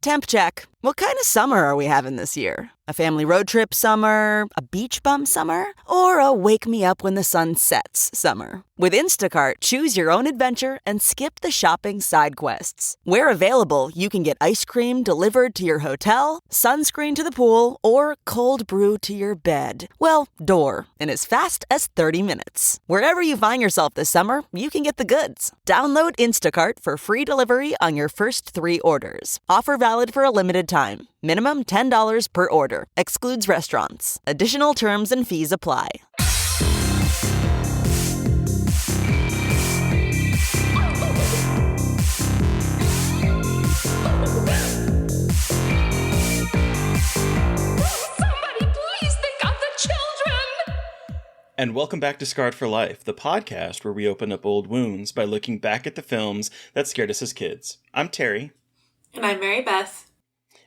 Temp check. What kind of summer are we having this year? A family road trip summer? A beach bum summer? Or a wake me up when the sun sets summer? With Instacart, choose your own adventure and skip the shopping side quests. Where available, you can get ice cream delivered to your hotel, sunscreen to the pool, or cold brew to your bed. Well, door, in as fast as 30 minutes. Wherever you find yourself this summer, you can get the goods. Download Instacart for free delivery on your first 3 orders. Offer valid for a limited time. Minimum $10 per order. Excludes restaurants. Additional terms and fees apply. And welcome back to Scarred for Life, the podcast where we open up old wounds by looking back at the films that scared us as kids. I'm Terry. And I'm Mary Beth.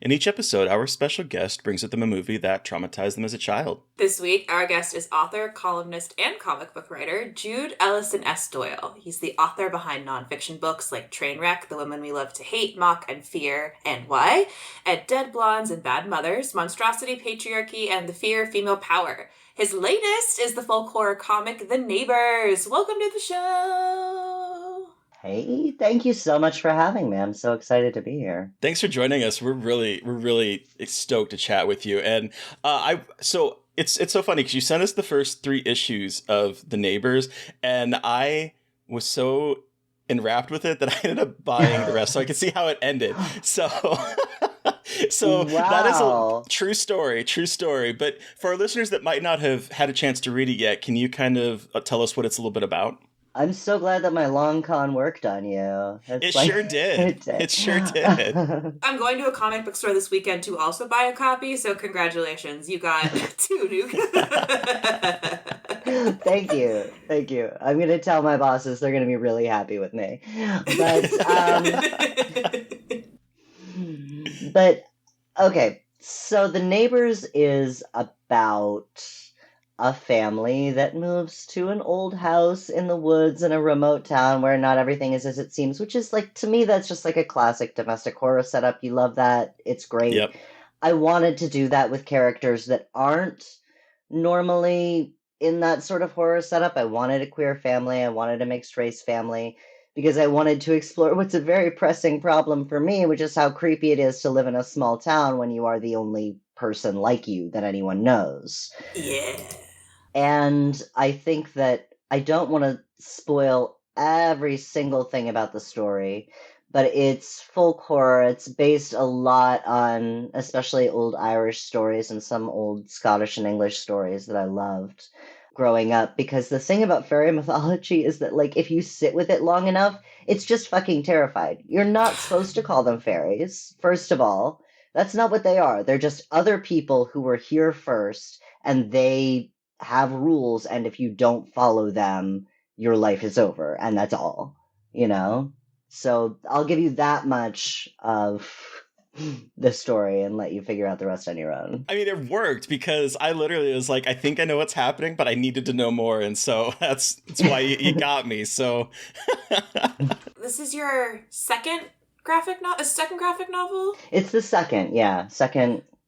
In each episode, our special guest brings with them a movie that traumatized them as a child. This week, our guest is author, columnist, and comic book writer Jude Ellison S. Doyle. He's the author behind nonfiction books like Trainwreck, The Women We Love to Hate, Mock, and Fear, and Why, and Dead Blondes and Bad Mothers, Monstrosity, Patriarchy, and The Fear of Female Power. His latest is the folk horror comic, The Neighbors. Welcome to the show! Hey, thank you so much for having me. I'm so excited to be here. Thanks for joining us. We're really stoked to chat with you. And so it's so funny because you sent us the first 3 issues of The Neighbors, and I was so enwrapped with it that I ended up buying the rest so I could see how it ended. So wow. That is a true story. But for our listeners that might not have had a chance to read it yet, can you kind of tell us what it's a little bit about? I'm so glad that my long con worked on you. Sure did. It sure did. I'm going to a comic book store this weekend to also buy a copy, so congratulations. You got 2 new. Thank you. I'm going to tell my bosses they're going to be really happy with me. But okay, so The Neighbors is about a family that moves to an old house in the woods in a remote town where not everything is as it seems, which is like, to me, that's just like a classic domestic horror setup. You love that. It's great. Yep. I wanted to do that with characters that aren't normally in that sort of horror setup. I wanted a queer family. I wanted a mixed race family because I wanted to explore what's a very pressing problem for me, which is how creepy it is to live in a small town when you are the only person like you that anyone knows. Yeah. And I think that I don't want to spoil every single thing about the story, but it's folk horror. It's based a lot on especially old Irish stories and some old Scottish and English stories that I loved growing up. Because the thing about fairy mythology is that, like, if you sit with it long enough, it's just fucking terrified. You're not supposed to call them fairies, first of all. That's not what they are. They're just other people who were here first, and they have rules, and if you don't follow them, your life is over, and that's all, you know? So I'll give you that much of the story and let you figure out the rest on your own. I mean, it worked because I literally was like, I think I know what's happening, but I needed to know more, and so that's why you got me, so... This is your second graphic novel? It's the second.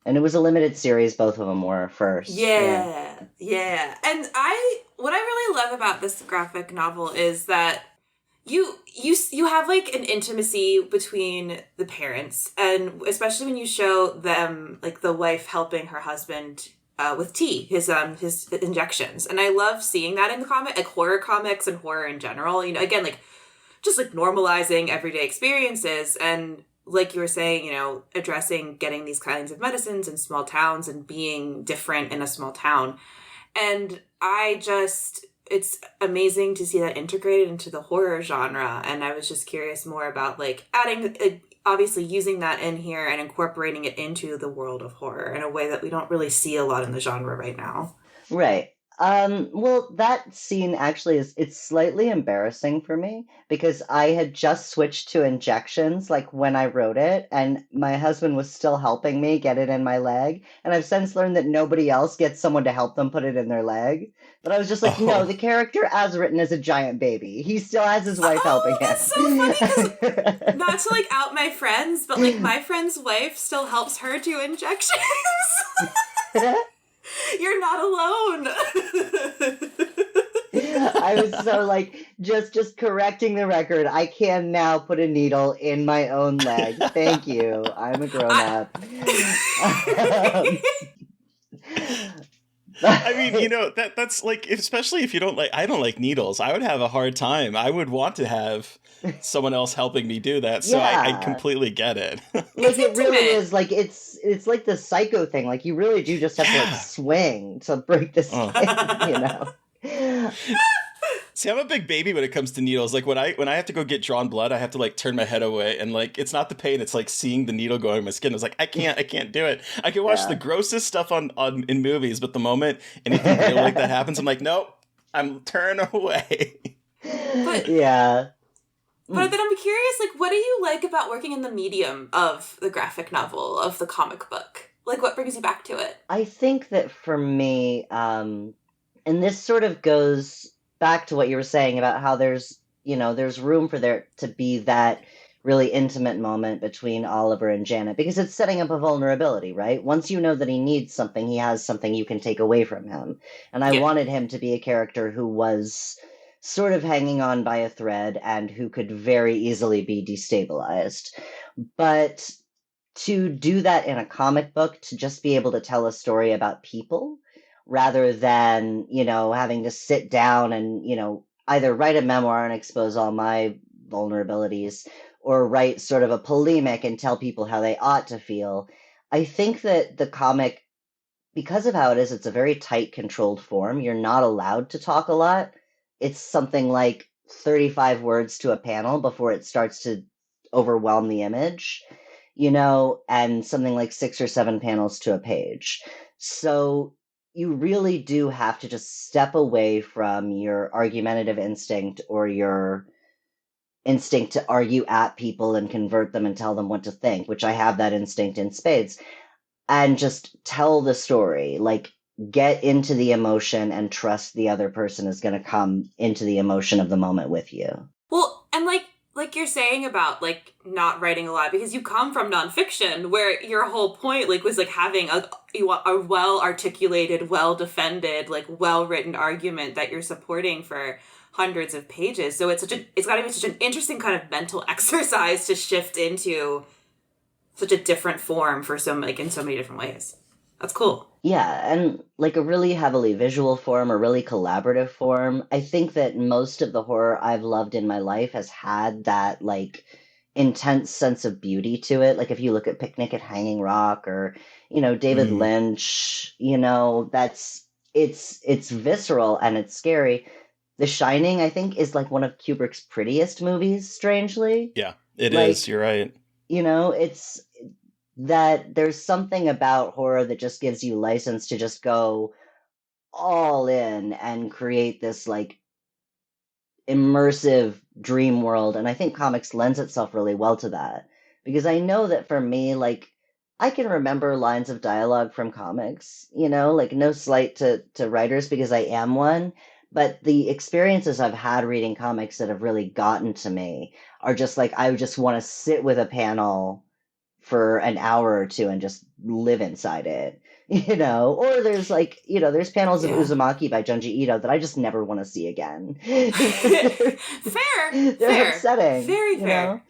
And it was a limited series. Both of them were first. Yeah. And what I really love about this graphic novel is that you have like an intimacy between the parents, and especially when you show them, like, the wife helping her husband with tea, his injections. And I love seeing that in the comic, like horror comics and horror in general. You know, again, like just like normalizing everyday experiences, and like you were saying, you know, addressing getting these kinds of medicines in small towns and being different in a small town. And it's amazing to see that integrated into the horror genre. And I was just curious more about, like, adding, obviously using that in here and incorporating it into the world of horror in a way that we don't really see a lot in the genre right now. Right. Well, that scene actually it's slightly embarrassing for me because I had just switched to injections like when I wrote it, and my husband was still helping me get it in my leg. And I've since learned that nobody else gets someone to help them put it in their leg. But I was just like, no, Oh, the character as written is a giant baby. He still has his wife helping Oh, him. that's so funny because not to like out my friends, but like my friend's wife still helps her do injections. You're not alone. I was so like just correcting the record. I can now put a needle in my own leg. Thank you. I'm a grown I, up. I mean, that's like, especially if you don't like, I don't like needles. I would have a hard time. I would want to have someone else helping me do that. So I Yeah. completely get it. Like it's it really intimate. is like it's like the psycho thing. Like you really do just have to like Yeah. swing to break the Oh. skin, you know. See, I'm a big baby when it comes to needles. Like when I have to go get drawn blood, I have to like turn my head away, and like it's not the pain; it's like seeing the needle going in my skin. I was like, I can't do it. I can watch the Yeah. grossest stuff on in movies, but the moment anything real like that happens, I'm like, nope, I'm turn away. But Yeah. but then I'm curious, like, what do you like about working in the medium of the graphic novel, of the comic book? Like, what brings you back to it? I think that for me, and this sort of goes back to what you were saying about how there's room for there to be that really intimate moment between Oliver and Janet because it's setting up a vulnerability, right? Once you know that he needs something, he has something you can take away from him. And I Yeah. wanted him to be a character who was sort of hanging on by a thread and who could very easily be destabilized. But to do that in a comic book, to just be able to tell a story about people rather than, having to sit down and, either write a memoir and expose all my vulnerabilities or write sort of a polemic and tell people how they ought to feel. I think that the comic, because of how it is, it's a very tight, controlled form. You're not allowed to talk a lot. It's something like 35 words to a panel before it starts to overwhelm the image, and something like 6 or 7 panels to a page. So you really do have to just step away from your argumentative instinct or your instinct to argue at people and convert them and tell them what to think, which I have that instinct in spades, and just tell the story. Like, get into the emotion and trust the other person is going to come into the emotion of the moment with you. Well, and like you're saying about like not writing a lot because you come from nonfiction where your whole point like was like having a well articulated, well defended, like well written argument that you're supporting for hundreds of pages. So it's got to be such an interesting kind of mental exercise to shift into such a different form for in so many different ways. That's cool. Yeah, and like a really heavily visual form, a really collaborative form. I think that most of the horror I've loved in my life has had that like intense sense of beauty to it. Like if you look at Picnic at Hanging Rock or, David Mm. Lynch, it's visceral and it's scary. The Shining, I think, is like one of Kubrick's prettiest movies, strangely. Yeah, it is. Like, You're right. it's that there's something about horror that just gives you license to just go all in and create this like immersive dream world. And I think comics lends itself really well to that because I know that for me, like, I can remember lines of dialogue from comics, like no slight to writers because I am one. But the experiences I've had reading comics that have really gotten to me are just like I just want to sit with a panel for an hour or two and just live inside it, or there's like, there's panels of Yeah. Uzumaki by Junji Ito that I just never want to see again. Fair. They're upsetting, Very fair.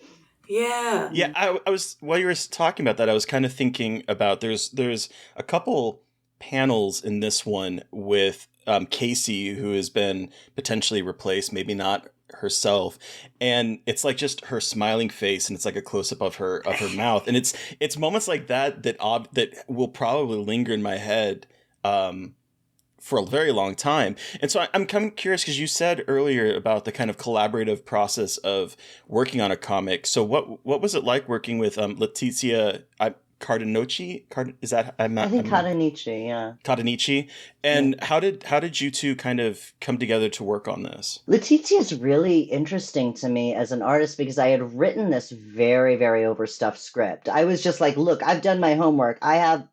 Yeah. Yeah, I was while you were talking about that, I was kind of thinking about there's a couple panels in this one with Casey who has been potentially replaced, maybe not herself, and it's like just her smiling face, and it's like a close up of her mouth, and it's moments like that will probably linger in my head. For a very long time. And so I'm kind of curious because you said earlier about the kind of collaborative process of working on a comic. So what was it like working with Letizia? Cardonici. Is that I think Cardonici, yeah. Cardonici? Yeah. And how did you two kind of come together to work on this? Letizia is really interesting to me as an artist because I had written this very, very overstuffed script. I was just like, look, I've done my homework. I have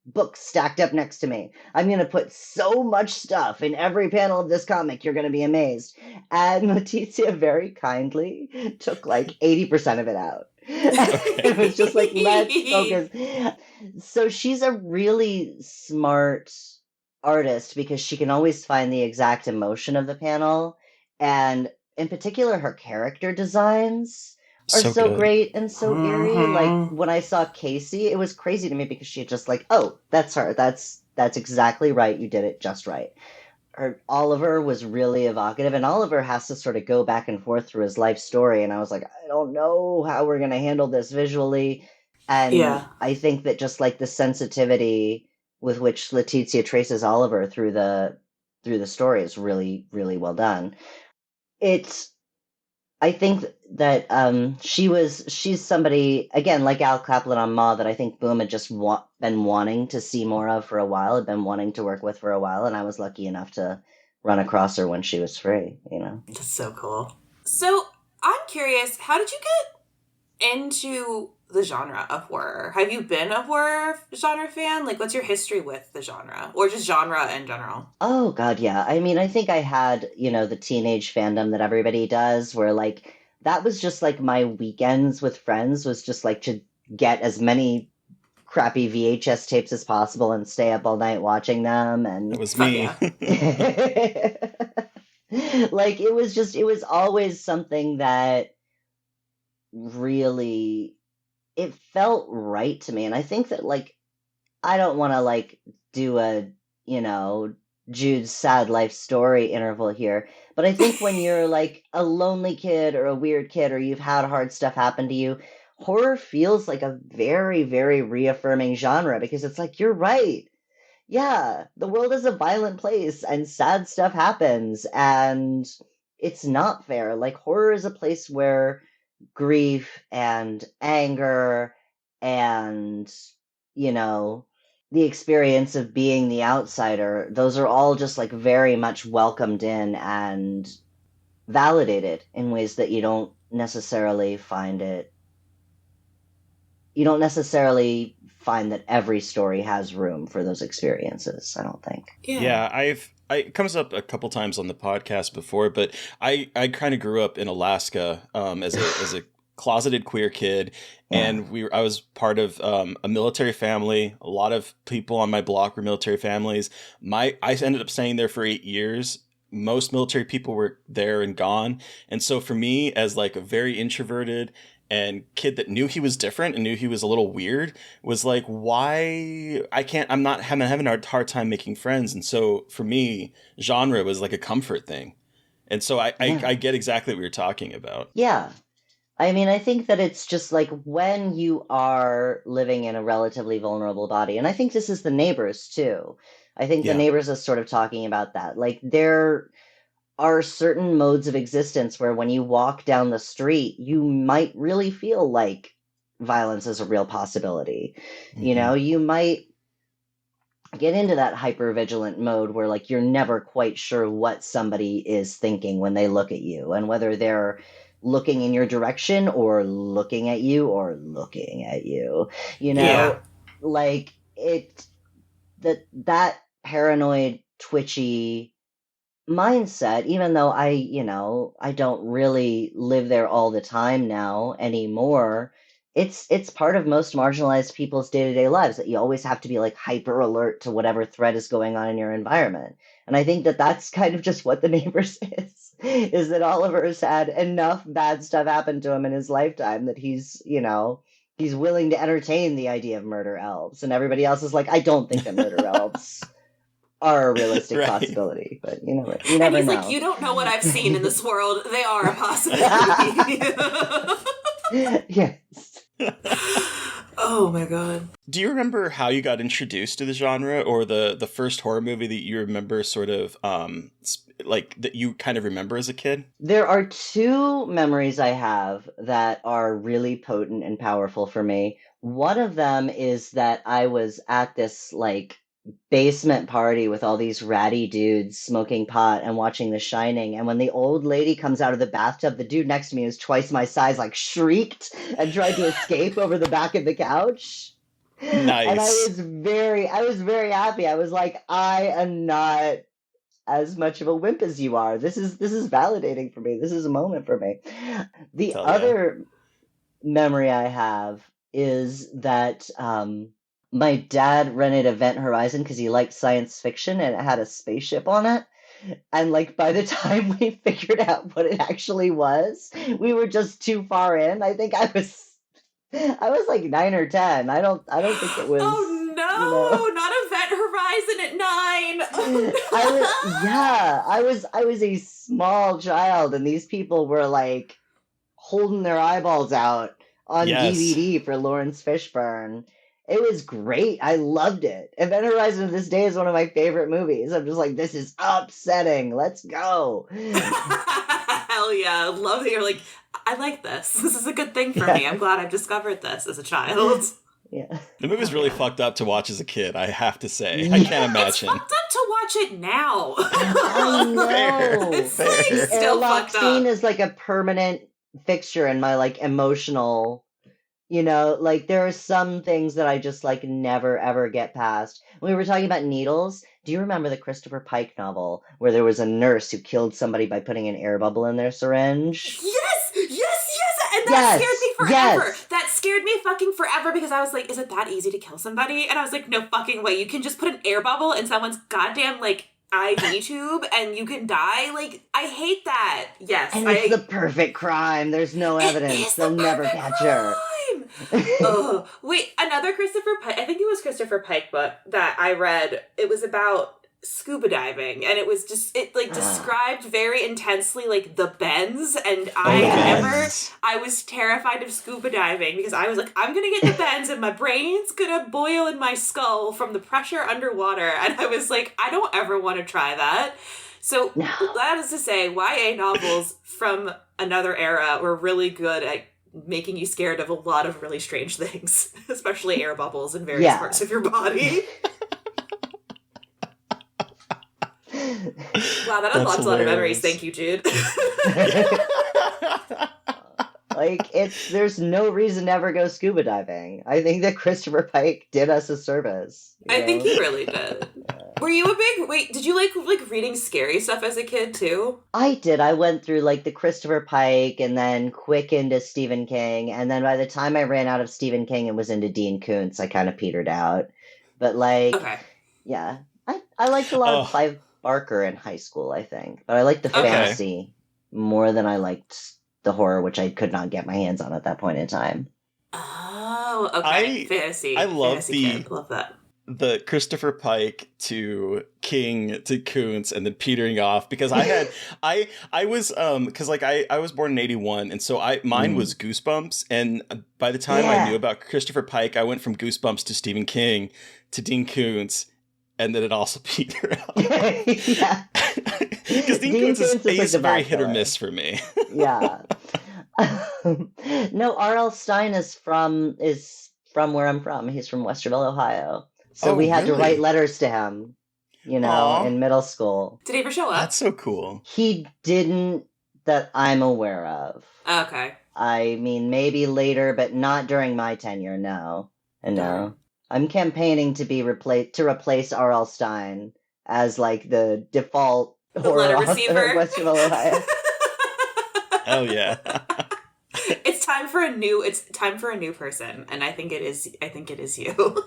books stacked up next to me. I'm going to put so much stuff in every panel of this comic, you're going to be amazed. And Letizia very kindly took like 80% of it out. It was just like, let's focus. So she's a really smart artist because she can always find the exact emotion of the panel. And in particular, her character designs are So so good. great and so eerie. Like when I saw Casey, it was crazy to me because she had just like, oh, that's her. That's exactly right. You did it just right. Her Oliver was really evocative, and Oliver has to sort of go back and forth through his life story. And I was like, I don't know how we're gonna handle this visually. And Yeah. I think that just like the sensitivity with which Letizia traces Oliver through the story is really, really well done. It's I think that she's somebody again like Al Kaplan on Ma that I think Boom had just been wanting to see more of for a while, had been wanting to work with for a while, and I was lucky enough to run across her when she was free. You know, That's so cool. So I'm curious, how did you get into the genre of horror? Have you been a horror genre fan? Like, what's your history with the genre, or just genre in general? oh God, yeah. I mean, I think I had the teenage fandom that everybody does, where like that was just like my weekends with friends was just like to get as many crappy VHS tapes as possible and stay up all night watching them and That was Fuck me. yeah. like it was always something that really it felt right to me. And I think that like I don't want to like do a Jude's sad life story interval here, but I think when you're like a lonely kid or a weird kid or you've had hard stuff happen to you, horror feels like a very, very reaffirming genre because it's like you're right. Yeah, the world is a violent place and sad stuff happens and it's not fair. Like horror is a place where grief and anger and you know the experience of being the outsider, those are all just like very much welcomed in and validated in ways that you don't necessarily find that every story has room for those experiences, I don't think. Yeah, it comes up a couple times on the podcast before, but I kind of grew up in Alaska as a closeted queer kid, and I was part of a military family. A lot of people on my block were military families. I ended up staying there for 8 years. Most military people were there and gone, and so for me, as like a very introverted and kid that knew he was different and knew he was a little weird, was like, why I'm having a hard time making friends. And so for me, genre was like a comfort thing. And so I get exactly what you're talking about. Yeah. I mean, I think that it's just like when you are living in a relatively vulnerable body, and I think this is the neighbors too. I think the Yeah. neighbors is sort of talking about that. Like there are certain modes of existence where when you walk down the street, you might really feel like violence is a real possibility. Mm-hmm. You might get into that hyper vigilant mode where like you're never quite sure what somebody is thinking when they look at you and whether they're looking in your direction or looking at you or looking at you. Yeah. Like that paranoid, twitchy mindset, even though I don't really live there all the time now anymore, it's part of most marginalized people's day-to-day lives that you always have to be like hyper alert to whatever threat is going on in your environment. And I think that that's kind of just what the neighbors is that Oliver has had enough bad stuff happen to him in his lifetime that he's willing to entertain the idea of murder elves, and everybody else is like, I don't think that murder elves are a realistic Right. possibility, but you never And he's know. like, you don't know what I've seen in this world. They are a possibility. Yes. Oh my god. Do you remember how you got introduced to the genre, or the first horror movie that you remember sort of like that you kind of remember as a kid? There are two memories I have that are really potent and powerful for me. One of them is that I was at this like basement party with all these ratty dudes smoking pot and watching The Shining. And when the old lady comes out of the bathtub, the dude next to me, who's twice my size, like shrieked and tried to escape over the back of the couch. And Nice. I was very happy. I was like, I am not as much of a wimp as you are. This is validating for me. This is a moment for me. The Hell yeah. other memory I have is that my dad rented Event Horizon because he liked science fiction and it had a spaceship on it. And like by the time we figured out what it actually was, we were just too far in. I think I was like 9 or 10. I don't think it was. Oh no, You know, not Event Horizon at 9. I was a small child, and these people were like holding their eyeballs out on Yes. DVD for Lawrence Fishburne. It was great. I loved it. Event Horizon to this day is one of my favorite movies. I'm just like, this is upsetting. Let's go. Hell yeah. Love that you're like, I like this. This is a good thing for me. I'm glad I've discovered this as a child. Yeah. The movie's really fucked up to watch as a kid, I have to say. I can't It's imagine. fucked up to watch it now. I know. It's Fair. like The still airlock fucked scene up. is like a permanent fixture in my like emotional, like there are some things that I just like never ever get past. We were talking about needles. Do you remember the Christopher Pike novel where there was a nurse who killed somebody by putting an air bubble in their syringe? Yes, and that Yes, scared me forever. yes. That scared me fucking forever because I was like, is it that easy to kill somebody? And I was like, no fucking way. You can just put an air bubble in someone's goddamn, like, IV tube and you can die? Like, I hate that. Yes. And it's the perfect crime. There's no evidence. They'll never catch her. Oh, wait, another Christopher Pike, I think it was Christopher Pike book that I read. It was about scuba diving, and it was just, it like described very intensely like the bends, and I was terrified of scuba diving because I was like, I'm gonna get the bends and my brain's gonna boil in my skull from the pressure underwater, and I was like, I don't ever want to try that. So that is to say, YA novels from another era were really good at making you scared of a lot of really strange things, especially air bubbles in various parts of your body. Wow, that unlocks a lot of memories. Thank you, Jude. Like, there's no reason to ever go scuba diving. I think that Christopher Pike did us a service. I think he really did. Were you did you like reading scary stuff as a kid too? I did. I went through like the Christopher Pike and then quick into Stephen King. And then by the time I ran out of Stephen King and was into Dean Koontz, I kind of petered out. But like, yeah, I liked a lot of Clive Barker in high school, I think. But I liked the fantasy more than I liked the horror, which I could not get my hands on at that point in time. Oh, okay. Fantasy. I love love that. The Christopher Pike to King to Koontz and then petering off, because I was because like I was born in 81, and so mine was Goosebumps, and by the time I knew about Christopher Pike, I went from Goosebumps to Stephen King to Dean Koontz, and then it also petered out. Yeah. Because Dean Koontz is like very hit or miss for me. Yeah. No, R.L. Stine is from where I'm from. He's from Westerville, Ohio. So we had to write letters to him, in middle school. Did he ever show up? That's so cool. He didn't, that I'm aware of. Okay. I mean, maybe later, but not during my tenure, no. No. I'm campaigning to replace R.L. Stine as like the default horror author of Westerville, Ohio. Hell yeah. It's time for a new person, and I think it is you.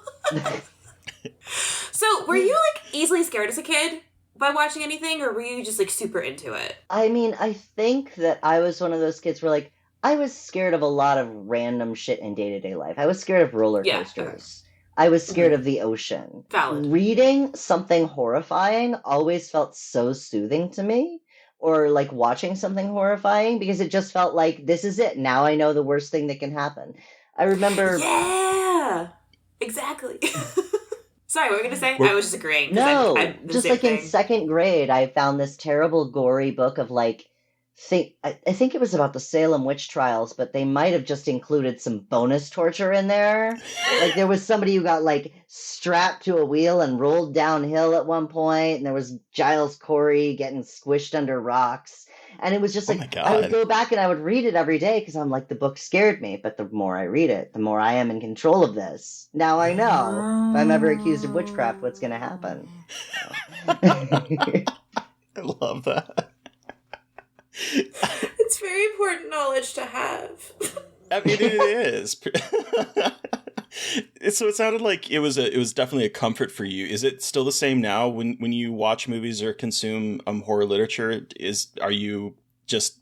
So, were you like easily scared as a kid by watching anything, or were you just like super into it? I mean, I think that I was one of those kids where like I was scared of a lot of random shit in day-to-day life. I was scared of roller coasters. I was scared of the ocean. Valid. Reading something horrifying always felt so soothing to me. Or like watching something horrifying, because it just felt like, this is it. Now I know the worst thing that can happen. I remember... Yeah! Exactly. Sorry, what were you going to say? I was just agreeing. No, just like in second grade, I found this terrible gory book of like I think it was about the Salem witch trials, but they might have just included some bonus torture in there. Like there was somebody who got like strapped to a wheel and rolled downhill at one point, and there was Giles Corey getting squished under rocks. And it was just Oh my like I would God. go back and I would read it every day because I'm like, the book scared me, but the more I read it, the more I am in control of this. Now I know if I'm ever accused of witchcraft, what's going to happen. I love that. It's very important knowledge to have. I mean, it is. So it sounded like it was definitely a comfort for you. Is it still the same now when you watch movies or consume horror literature? Are you just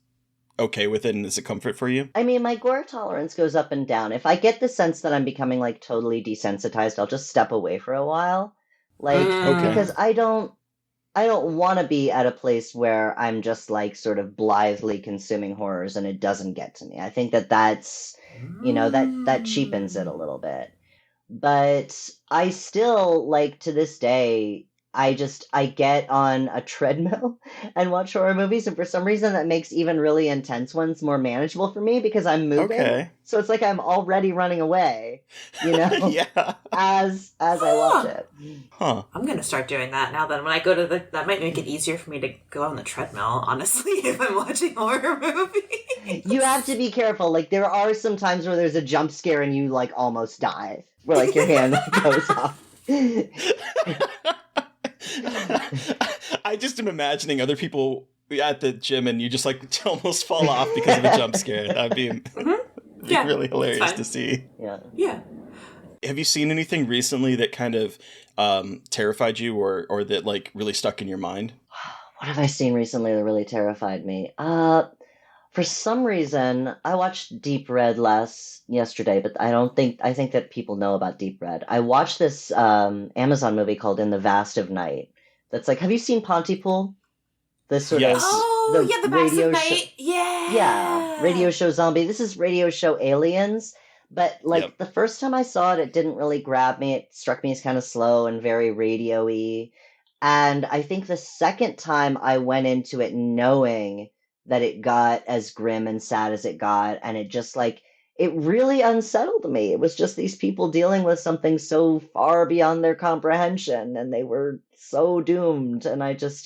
okay with it, and is it comfort for you? I mean, my gore tolerance goes up and down. If I get the sense that I'm becoming like totally desensitized, I'll just step away for a while. Like Okay. because I don't want to be at a place where I'm just like sort of blithely consuming horrors and it doesn't get to me. I think that's that cheapens it a little bit. But I still like to this day I get on a treadmill and watch horror movies, and for some reason that makes even really intense ones more manageable for me because I'm moving. Okay. So it's like I'm already running away, you know, Yeah. as I watch it. Huh. I'm gonna start doing that now. Then when I go to that might make it easier for me to go on the treadmill. Honestly, if I'm watching horror movies, You have to be careful. Like there are some times where there's a jump scare and you like almost die, where like your hand goes off. I just am imagining other people at the gym and you just like almost fall off because of a jump scare. That'd be, Yeah, really hilarious fine. to see. Yeah. Have you seen anything recently that kind of terrified you or that like really stuck in your mind? What have I seen recently that really terrified me? For some reason, I watched Deep Red yesterday, but I think that people know about Deep Red. I watched this Amazon movie called In the Vast of Night. That's like, have you seen Pontypool? This sort Yes. of Oh, yeah, the Vast radio of show. Night. Yeah. Yeah, radio show zombie. This is radio show aliens. But like Yep. the first time I saw it, it didn't really grab me. It struck me as kind of slow and very radio-y. And I think the second time I went into it knowing that it got as grim and sad as it got, and it just like it really unsettled me. It was just these people dealing with something so far beyond their comprehension, and they were so doomed. And I just,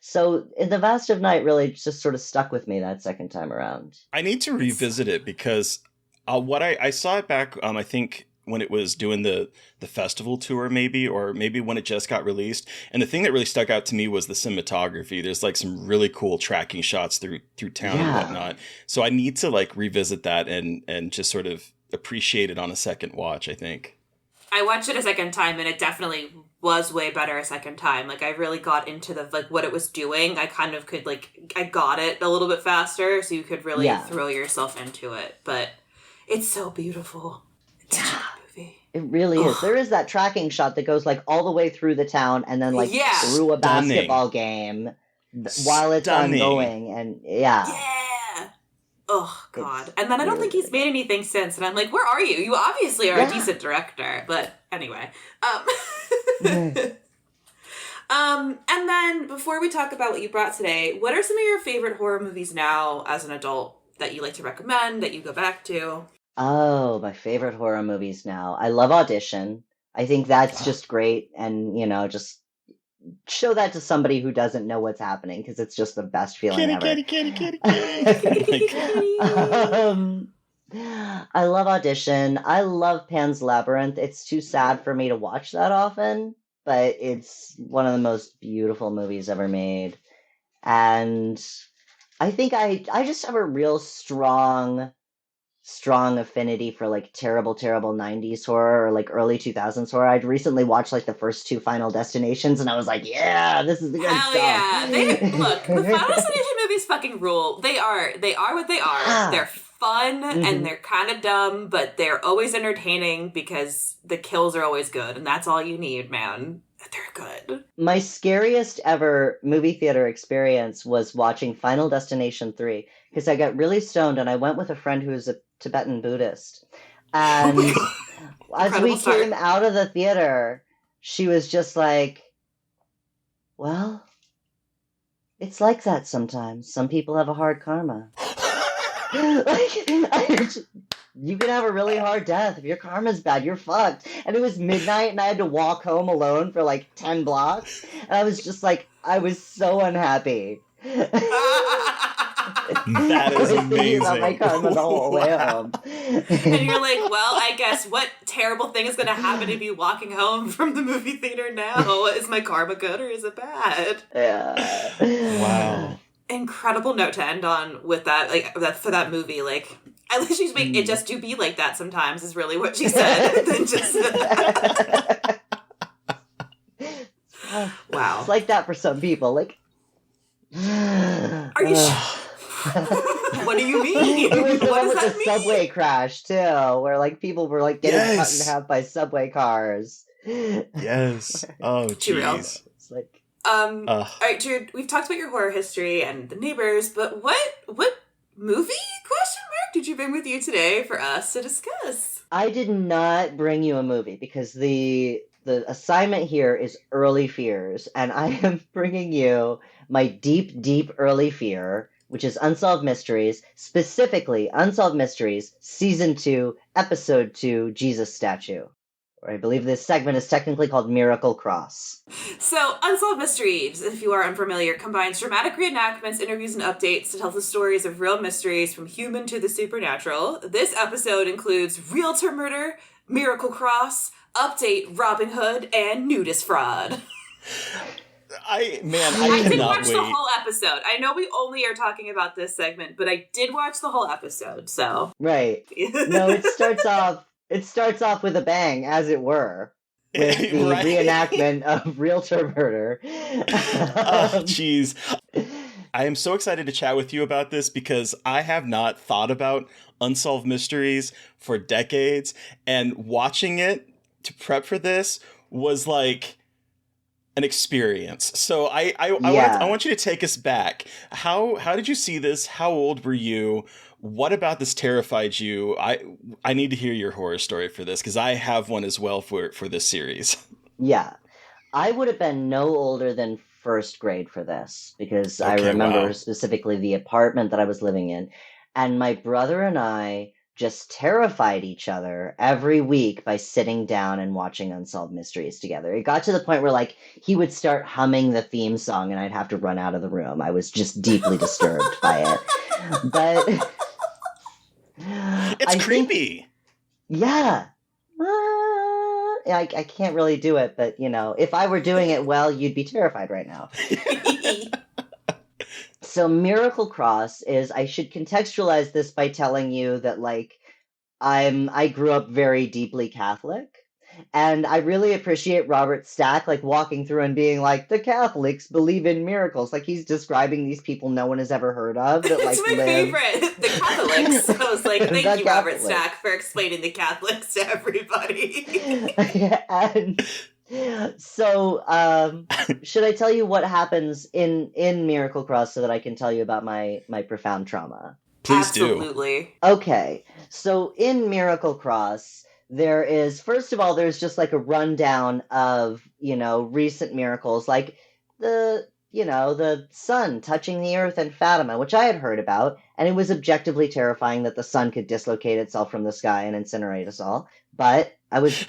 so in the Vast of Night really just sort of stuck with me that second time around. I need to revisit it because what I saw it back, I think when it was doing the festival tour, maybe when it just got released. And the thing that really stuck out to me was the cinematography. There's like some really cool tracking shots through town and whatnot. So I need to like revisit that and just sort of appreciate it on a second watch, I think. I watched it a second time and it definitely was way better a second time. Like I really got into what it was doing. I kind of could I got it a little bit faster so you could really throw yourself into it. But it's so beautiful. It's such a good movie. It really is. There is that tracking shot that goes like all the way through the town and then like through a basketball game while it's ongoing. And yeah. Oh, God. And then I don't think he's made anything since. And I'm like, where are you? You obviously are a decent director. But anyway. And then before we talk about what you brought today, what are some of your favorite horror movies now as an adult that you like to recommend, that you go back to? Oh, my favorite horror movies now. I love Audition. I think that's just great. And, just show that to somebody who doesn't know what's happening because it's just the best feeling ever. Kitty. I love Audition. I love Pan's Labyrinth. It's too sad for me to watch that often, but it's one of the most beautiful movies ever made. And I think I just have a real strong affinity for like terrible 90s horror or like early 2000s horror. I'd recently watched like the first two Final Destinations and I was like, yeah, this is the good stuff. Yeah. Look, the Final Destination movies fucking rule. They are what they are. They're fun and they're kind of dumb, but they're always entertaining because the kills are always good and that's all you need, man. They're good. My scariest ever movie theater experience was watching Final Destination 3 because I got really stoned and I went with a friend who is a Tibetan Buddhist. And as we came out of the theater, she was just like, well, It's like that sometimes. Some people have a hard karma. You can have a really hard death. If your karma's bad, you're fucked. And it was midnight and I had to walk home alone for like 10 blocks. And I was just like, I was so unhappy. That is I was thinking about my amazing. karma the whole way Wow. home. And you're like, well, I guess what terrible thing is going to happen to me walking home from the movie theater now? Is my karma good or is it bad? Yeah. Wow. Incredible note to end on with that, like that for that movie. Like, at least she's make it just do be like that sometimes is really what she said. Than just wow. It's like that for some people. Like, Are you sure? What do you mean? It was the What one does with that the mean? subway crash too, where like people were like getting cut Yes. in half by subway cars. Yes. Oh, Too real. jeez. It's like, All right, Jude. We've talked about your horror history and the neighbors, but what movie? Question mark? Did you bring with you today for us to discuss? I did not bring you a movie because the assignment here is early fears, and I am bringing you my deep, deep early fear, which is Unsolved Mysteries, specifically Unsolved Mysteries, Season 2, Episode 2, Jesus Statue. Or I believe this segment is technically called Miracle Cross. So, Unsolved Mysteries, if you are unfamiliar, combines dramatic reenactments, interviews, and updates to tell the stories of real mysteries from human to the supernatural. This episode includes realtor murder, Miracle Cross, update Robin Hood, and nudist fraud. I I did cannot watch wait. the whole episode. I know we only are talking about this segment, but I did watch the whole episode, so. Right. No, it starts off with a bang, as it were, with the Right? reenactment of realtor murder. Oh, jeez. I am so excited to chat with you about this because I have not thought about Unsolved Mysteries for decades, and watching it to prep for this was like an experience. So I want you to take us back. How did you see this? How old were you? What about this terrified you? I need to hear your horror story for this because I have one as well for this series. Yeah. I would have been no older than first grade for this because I Okay, remember wow. specifically the apartment that I was living in. And my brother and I just terrified each other every week by sitting down and watching Unsolved Mysteries together. It got to the point where like he would start humming the theme song and I'd have to run out of the room. I was just deeply disturbed by it. But It's I creepy. yeah. I can't really do it, but you know, if I were doing it well, you'd be terrified right now. So Miracle Cross is, I should contextualize this by telling you that like I grew up very deeply Catholic. And I really appreciate Robert Stack like walking through and being like, the Catholics believe in miracles. Like he's describing these people no one has ever heard of that like It's my live. favorite. The Catholics. I was like, thank The you, Robert Catholics. Stack, for explaining the Catholics to everybody. And so should I tell you what happens in Miracle Cross so that I can tell you about my profound trauma? Please do. Absolutely. Okay, so in Miracle Cross, there is, first of all, there's just like a rundown of, you know, recent miracles, like the sun touching the earth in Fatima, which I had heard about, and it was objectively terrifying that the sun could dislocate itself from the sky and incinerate us all. But I was,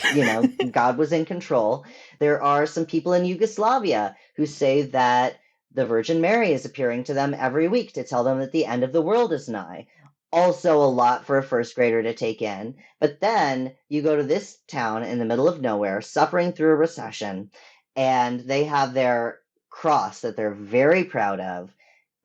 God was in control. There are some people in Yugoslavia who say that the Virgin Mary is appearing to them every week to tell them that the end of the world is nigh. Also a lot for a first grader to take in. But then you go to this town in the middle of nowhere, suffering through a recession, and they have their cross that they're very proud of.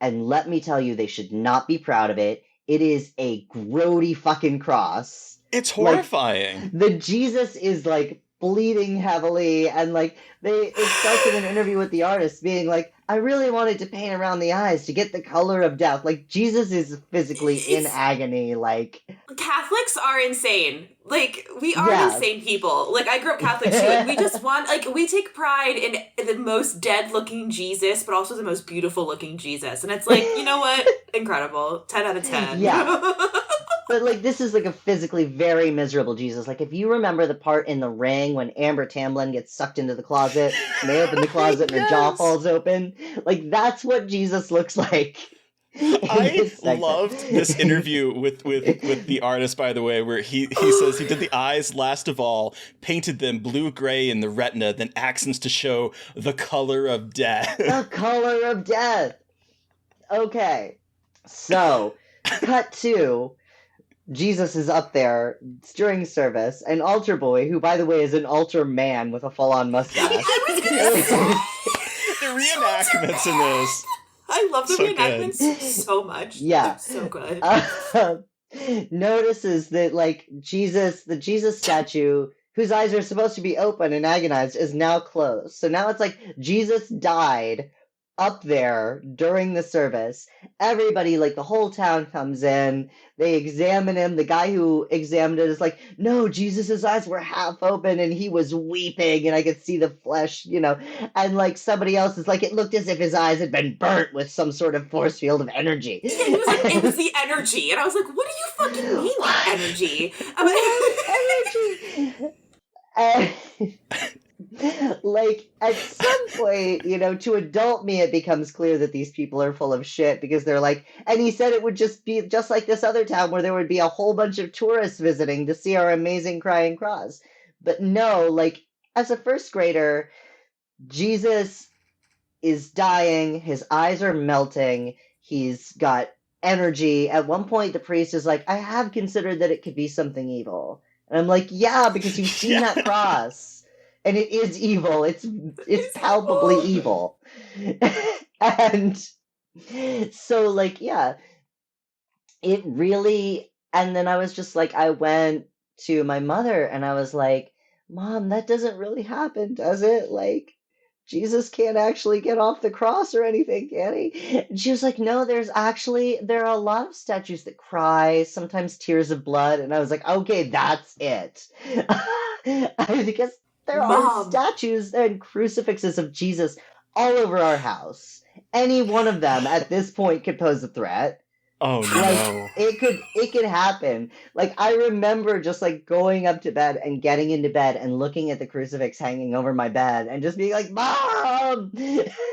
And let me tell you, they should not be proud of it. It is a grody fucking cross. It's horrifying. The Jesus is like bleeding heavily, and like it starts in an interview with the artist being like, I really wanted to paint around the eyes to get the color of death. Like Jesus is physically in agony. Like Catholics are insane. Like, we are Yeah. insane people. Like, I grew up Catholic too, and we just want, like, we take pride in the most dead-looking Jesus, but also the most beautiful-looking Jesus. And it's like, you know what? Incredible. 10 out of 10. Yeah. But like this is like a physically very miserable Jesus. Like if you remember the part in The Ring when Amber Tamblyn gets sucked into the closet and they open the closet and her jaw Yes. falls open, like that's what Jesus looks like. I loved this interview with the artist, by the way, where he says he did the eyes last of all, painted them blue-gray in the retina, then accents to show the color of death. The color of death. Okay, so cut to Jesus is up there during service, an altar boy, who, by the way, is an altar man with a full-on mustache. I was gonna say The reenactments in this. I love the So reenactments good. so much. Yeah. They're so good. Notices that, like, the Jesus statue, whose eyes are supposed to be open and agonized, is now closed. So now it's like Jesus died up there during the service. Everybody, like, the whole town comes in. They examine him. The guy who examined it is like, no, Jesus's eyes were half open and he was weeping and I could see the flesh, you know. And, like, somebody else is like, it looked as if his eyes had been burnt with some sort of force field of energy. Yeah, he was like, it was the energy. And I was like, what do you fucking mean by energy? Like, at some point, you know, to adult me, it becomes clear that these people are full of shit because they're like, and he said it would just be just like this other town where there would be a whole bunch of tourists visiting to see our amazing crying cross. But no, like, as a first grader, Jesus is dying, his eyes are melting, he's got energy. At one point, the priest is like, I have considered that it could be something evil. And I'm like, yeah, because you've seen that cross. And it is evil. It's palpably evil. And so, like, yeah, it really, and then I was just like, I went to my mother and I was like, Mom, that doesn't really happen, does it? Like, Jesus can't actually get off the cross or anything, can he? And she was like, no, there are a lot of statues that cry, sometimes tears of blood. And I was like, okay, that's it. Because there are Mom. statues and crucifixes of Jesus all over our house. Any one of them at this point could pose a threat. Oh no. Like, it could happen. Like, I remember just like going up to bed and getting into bed and looking at the crucifix hanging over my bed and just being like, Mom!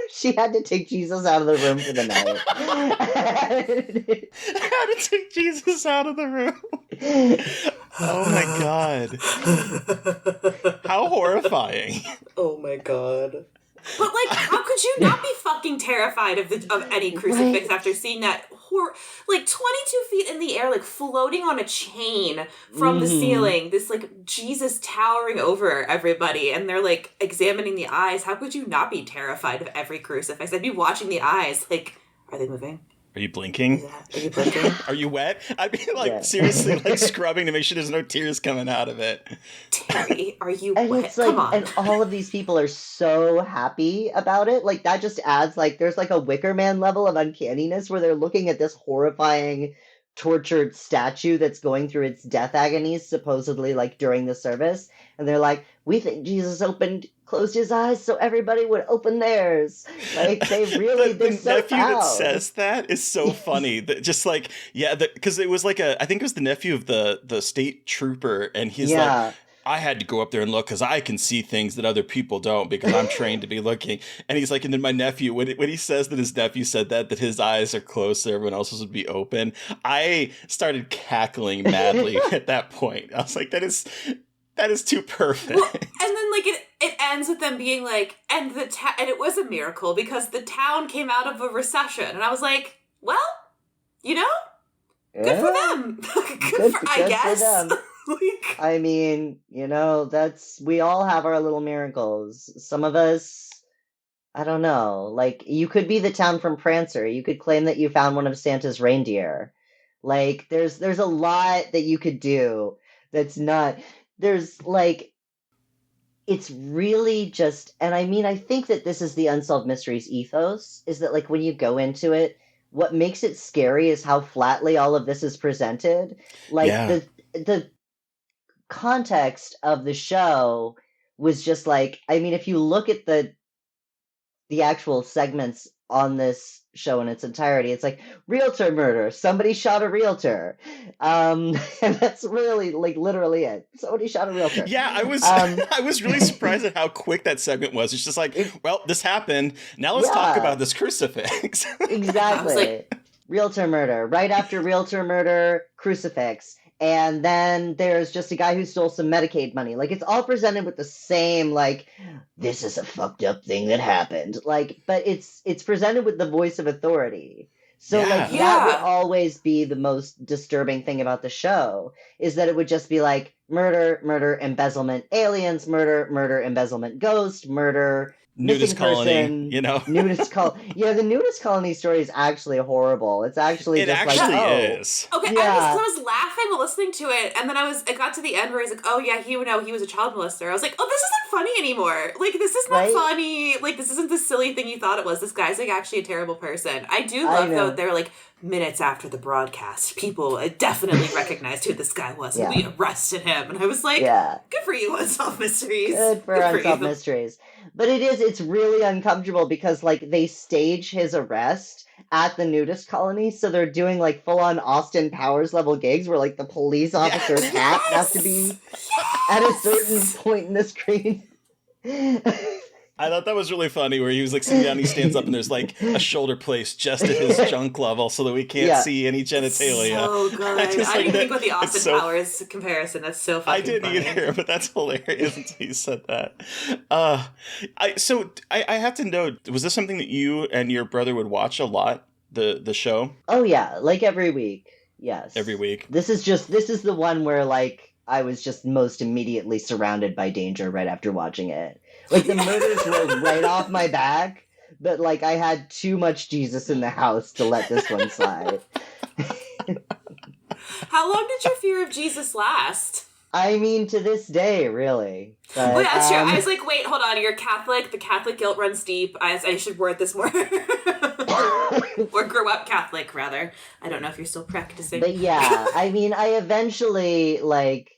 She had to take Jesus out of the room for the night. How to take Jesus out of the room. Oh my god. How horrifying. Oh my god. But like, how could you not be fucking terrified of any crucifix after seeing that like 22 feet in the air, like floating on a chain from the ceiling, this like Jesus towering over everybody, and they're like examining the eyes. How could you not be terrified of every crucifix? I'd be watching the eyes, like, are they moving? Are you blinking? Are you blinking? Are you wet? I'd be like seriously like scrubbing to make sure there's no tears coming out of it. Terry, are you and wet? it's like, Come on. and all of these people are so happy about it. Like, that just adds, like, there's like a Wicker Man level of uncanniness where they're looking at this horrifying, tortured statue that's going through its death agonies, supposedly, like, during the service. And they're like, we think Jesus closed his eyes so everybody would open theirs. Like, they're the so nephew proud. that says that is so funny. That just like, yeah, because it was like I think it was the nephew of the state trooper, and he's like, I had to go up there and look because I can see things that other people don't because I'm trained to be looking. And he's like, and then my nephew, when he says that his nephew said that his eyes are closed so everyone else's would be open, I started cackling madly at that point. I was like, that is too perfect. Well, and then like it ends with them being like, and it was a miracle because the town came out of a recession, and I was like, well, you know, good for them. good for I guess. For them. Like, I mean, you know, we all have our little miracles. Some of us, I don't know, like, you could be the town from Prancer. You could claim that you found one of Santa's reindeer. Like, there's a lot that you could do that's not, there's, like, it's really just, and I mean, I think that this is the Unsolved Mysteries ethos, is that, like, when you go into it, what makes it scary is how flatly all of this is presented. Like, the context of the show was just like, I mean, if you look at the actual segments on this show in its entirety. It's like realtor murder. Somebody shot a realtor. And that's really like literally it. Somebody shot a realtor. Yeah, I was I was really surprised at how quick that segment was. It's just like, well, this happened. Now let's talk about this crucifix. Exactly. Realtor murder. Right after realtor murder, crucifix. And then there's just a guy who stole some Medicaid money. Like, it's all presented with the same, like, this is a fucked up thing that happened. Like, but it's presented with the voice of authority. So, that would always be the most disturbing thing about the show, is that it would just be like, murder, murder, embezzlement, aliens, murder, murder, embezzlement, ghost, murder, nudist colony, nudist colony. Yeah, the nudist colony story is actually horrible. It's actually is. Okay, I was laughing while listening to it, and then it got to the end where he's like, "Oh yeah, he was a child molester." I was like, "Oh, this isn't funny anymore. Like, this is not funny. Like, this isn't the silly thing you thought it was. This guy's like actually a terrible person." I do love though they're like, minutes after the broadcast, people definitely recognized who this guy was, and we arrested him. And I was like, good for you, Unsolved Mysteries. Good for Unsolved Mysteries. But it's really uncomfortable because, like, they stage his arrest at the nudist colony, so they're doing, like, full-on Austin Powers level gigs where, like, the police officer's hat has to be at a certain point in the screen. I thought that was really funny where he was like sitting down, he stands up and there's like a shoulder placed just at his junk level so that we can't see any genitalia. So good. I didn't even think about the Austin Powers comparison. That's so fucking I didn't funny. either, but that's hilarious until you said that. I have to know, was this something that you and your brother would watch a lot, the show? Oh yeah, like every week. Yes. Every week. This is the one where like I was just most immediately surrounded by danger right after watching it. Like, the murders were right off my back, but, like, I had too much Jesus in the house to let this one slide. How long did your fear of Jesus last? I mean, to this day, really. But, well, that's true. I was like, wait, hold on. You're Catholic. The Catholic guilt runs deep. I should word this more. Or grow up Catholic, rather. I don't know if you're still practicing. But yeah, I mean, I eventually, like...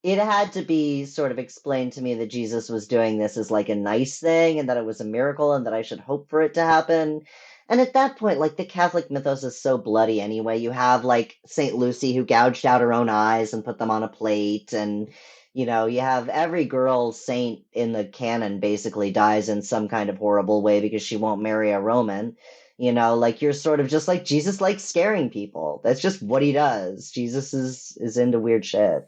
It had to be sort of explained to me that Jesus was doing this as like a nice thing and that it was a miracle and that I should hope for it to happen. And at that point, like, the Catholic mythos is so bloody anyway. You have like St. Lucy who gouged out her own eyes and put them on a plate. And, you know, you have every girl saint in the canon basically dies in some kind of horrible way because she won't marry a Roman. You know, like, you're sort of just like, Jesus likes scaring people. That's just what he does. Jesus is into weird shit.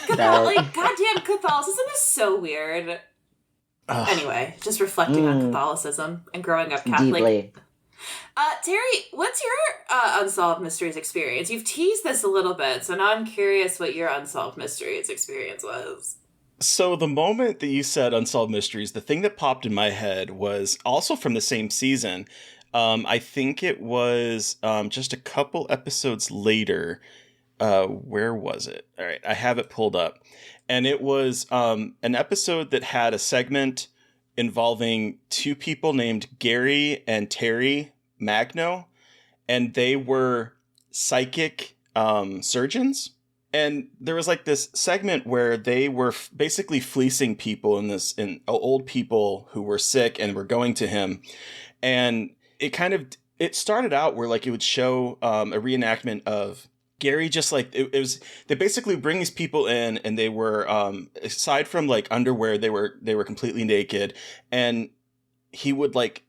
Like, goddamn, Catholicism is so weird. Anyway, just reflecting on Catholicism and growing up Catholic. Deeply. Terry, what's your Unsolved Mysteries experience? You've teased this a little bit, so now I'm curious what your Unsolved Mysteries experience was. So the moment that you said Unsolved Mysteries, the thing that popped in my head was also from the same season. I think it was just a couple episodes later. Where was it? All right, I have it pulled up. And it was an episode that had a segment involving two people named Gary and Terry Magno, and they were psychic surgeons. And there was like this segment where they were basically fleecing people in old people who were sick and were going to him. And it started out where like it would show a reenactment of Gary, just like it was, they basically bring these people in and they were, aside from like underwear, they were completely naked, and he would like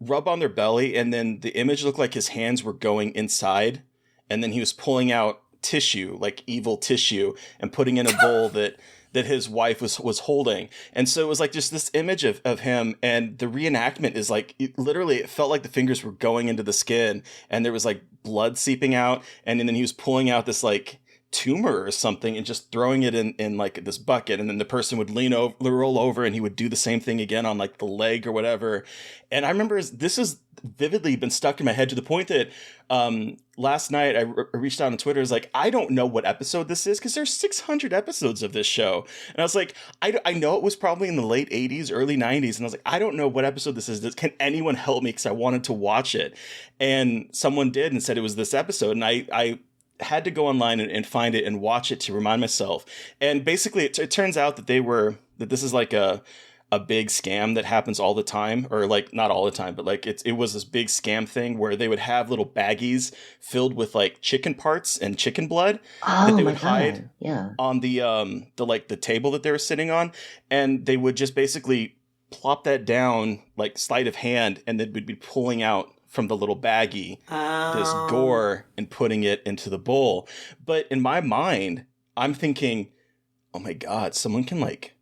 rub on their belly, and then the image looked like his hands were going inside, and then he was pulling out tissue, like evil tissue, and putting in a bowl that his wife was holding. And so it was like just this image of him, and the reenactment is like, it felt like the fingers were going into the skin and there was like blood seeping out. And then he was pulling out this like tumor or something and just throwing it in like this bucket. And then the person would roll over and he would do the same thing again on like the leg or whatever. And I remember this has vividly been stuck in my head to the point that last night I reached out on Twitter. I was like, I don't know what episode this is because there's 600 episodes of this show. And I was like, I know it was probably in the late 80s, early 90s. And I was like, I don't know what episode this is. Can anyone help me? Because I wanted to watch it. And someone did and said it was this episode. And I had to go online and find it and watch it to remind myself. And basically it turns out that this is like a a big scam that happens all the time, or like not all the time, but like it was this big scam thing where they would have little baggies filled with like chicken parts and chicken blood that Oh they my would hide God. Yeah. on the table that they were sitting on, and they would just basically plop that down like sleight of hand, and then would be pulling out from the little baggie this gore and putting it into the bowl. But in my mind, I'm thinking, oh my God, someone can like,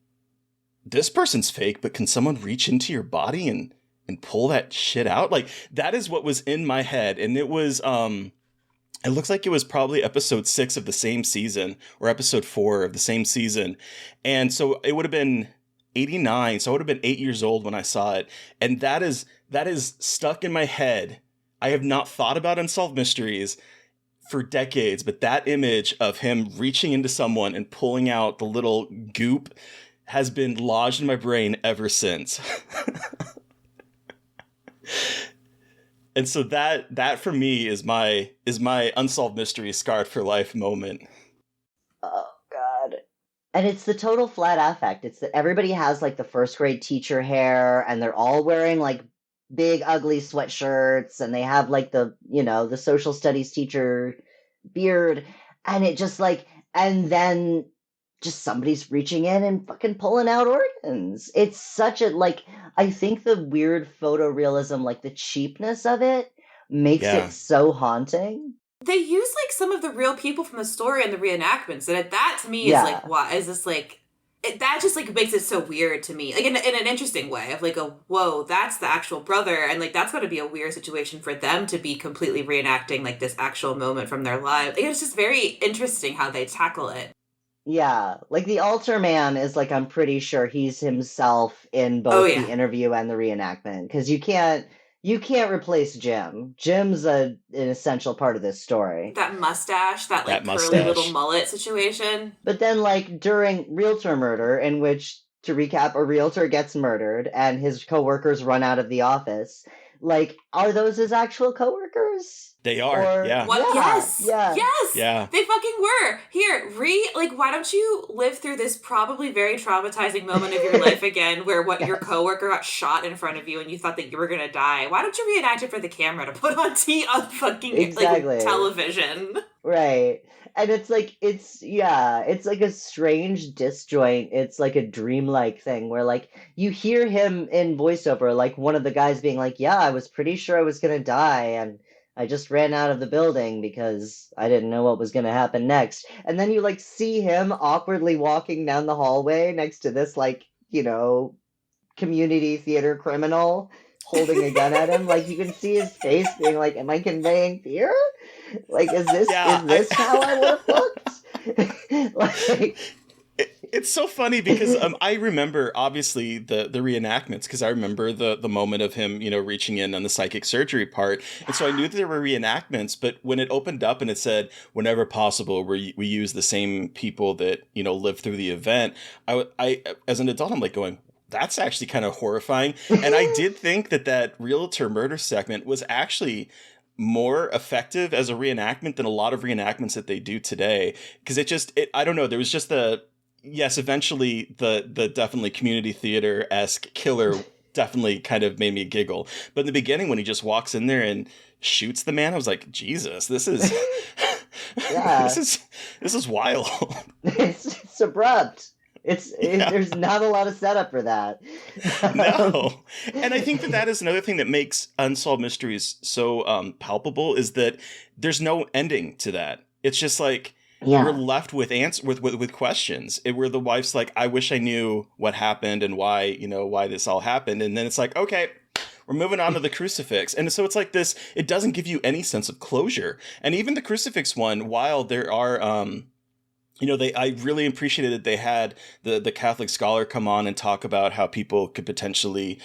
this person's fake, but can someone reach into your body and pull that shit out? Like, that is what was in my head. And it was, it looks like it was probably episode 6 of the same season, or episode 4 of the same season. And so it would have been 89. So I would have been 8 years old when I saw it. And that is stuck in my head. I have not thought about Unsolved Mysteries for decades, but that image of him reaching into someone and pulling out the little goop has been lodged in my brain ever since. And so that for me is my Unsolved Mysteries scarred for life moment. Oh God. And it's the total flat affect. It's that everybody has like the first grade teacher hair, and they're all wearing like big ugly sweatshirts, and they have like the social studies teacher beard, and it just like, and then just somebody's reaching in and fucking pulling out organs. It's such a, like, I think the weird photorealism, like the cheapness of it, makes Yeah. it so haunting. They use like some of the real people from the story and the reenactments, and that to me is Yeah. like, why is this like? That just like makes it so weird to me, like in an interesting way of like, whoa, that's the actual brother, and like that's got to be a weird situation for them to be completely reenacting like this actual moment from their lives. Like, it's just very interesting how they tackle it. Yeah, like the altar man is like, I'm pretty sure he's himself in both the interview and the reenactment, because you can't replace Jim. Jim's an essential part of this story. That mustache, that like That curly mustache. little mullet situation. But then, like, during realtor murder, in which, to recap, a realtor gets murdered and his coworkers run out of the office, like, are those his actual coworkers? They are, yeah. What? Yeah, Yes. Yeah. They fucking were. Here, why don't you live through this probably very traumatizing moment of your life again, where your coworker got shot in front of you and you thought that you were gonna die? Why don't you reenact it for the camera to put on fucking Exactly. like television? Right. And it's like a strange disjoint. It's like a dreamlike thing where like you hear him in voiceover, like one of the guys being like, yeah, I was pretty sure I was gonna die, and I just ran out of the building because I didn't know what was going to happen next. And then you like see him awkwardly walking down the hallway next to this like, community theater criminal holding a gun at him. Like you can see his face being like, am I conveying fear? Like, is this how I would have looked? Like, it's so funny because I remember obviously the reenactments, because I remember the moment of him, reaching in on the psychic surgery part. And so I knew that there were reenactments, but when it opened up and it said, whenever possible, we use the same people that, lived through the event, I as an adult, I'm like going, that's actually kind of horrifying. And I did think that realtor murder segment was actually more effective as a reenactment than a lot of reenactments that they do today. Because I don't know, there was just yes, eventually the definitely community theater-esque killer definitely kind of made me giggle. But in the beginning, when he just walks in there and shoots the man, I was like, Jesus, this is this is wild. It's abrupt. There's not a lot of setup for that. No. And I think that is another thing that makes Unsolved Mysteries so palpable, is that there's no ending to that. It's just like, we're left with with questions. Where the wife's like, I wish I knew what happened and why this all happened. And then it's like, okay, we're moving on to the crucifix. And so it's like this, it doesn't give you any sense of closure. And even the crucifix one, while there are, I really appreciated that they had the Catholic scholar come on and talk about how people could potentially,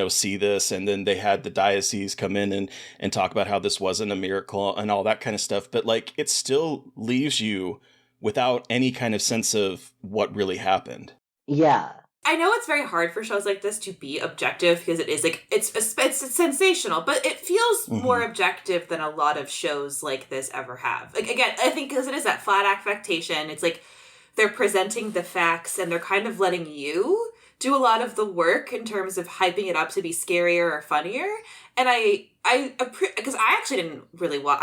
see this. And then they had the diocese come in and talk about how this wasn't a miracle and all that kind of stuff. But like, it still leaves you without any kind of sense of what really happened. Yeah. I know it's very hard for shows like this to be objective, because it is like it's sensational, but it feels more objective than a lot of shows like this ever have. Like, again, I think because it is that flat affectation, it's like they're presenting the facts and they're kind of letting you do a lot of the work in terms of hyping it up to be scarier or funnier. And because I actually didn't really watch,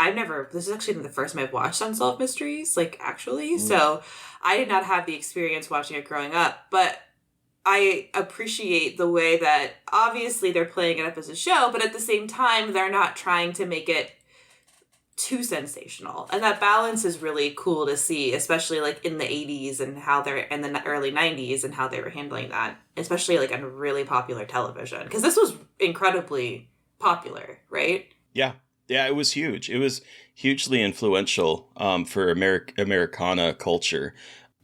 this is actually the first time I've watched Unsolved Mysteries, like actually. So I did not have the experience watching it growing up, but I appreciate the way that obviously they're playing it up as a show, but at the same time, they're not trying to make it too sensational. And that balance is really cool to see, especially like in the 80s and how they're in the early 90s and how they were handling that, especially like on really popular television. Because this was incredibly popular, right? Yeah. Yeah, it was huge. It was hugely influential for Americana culture.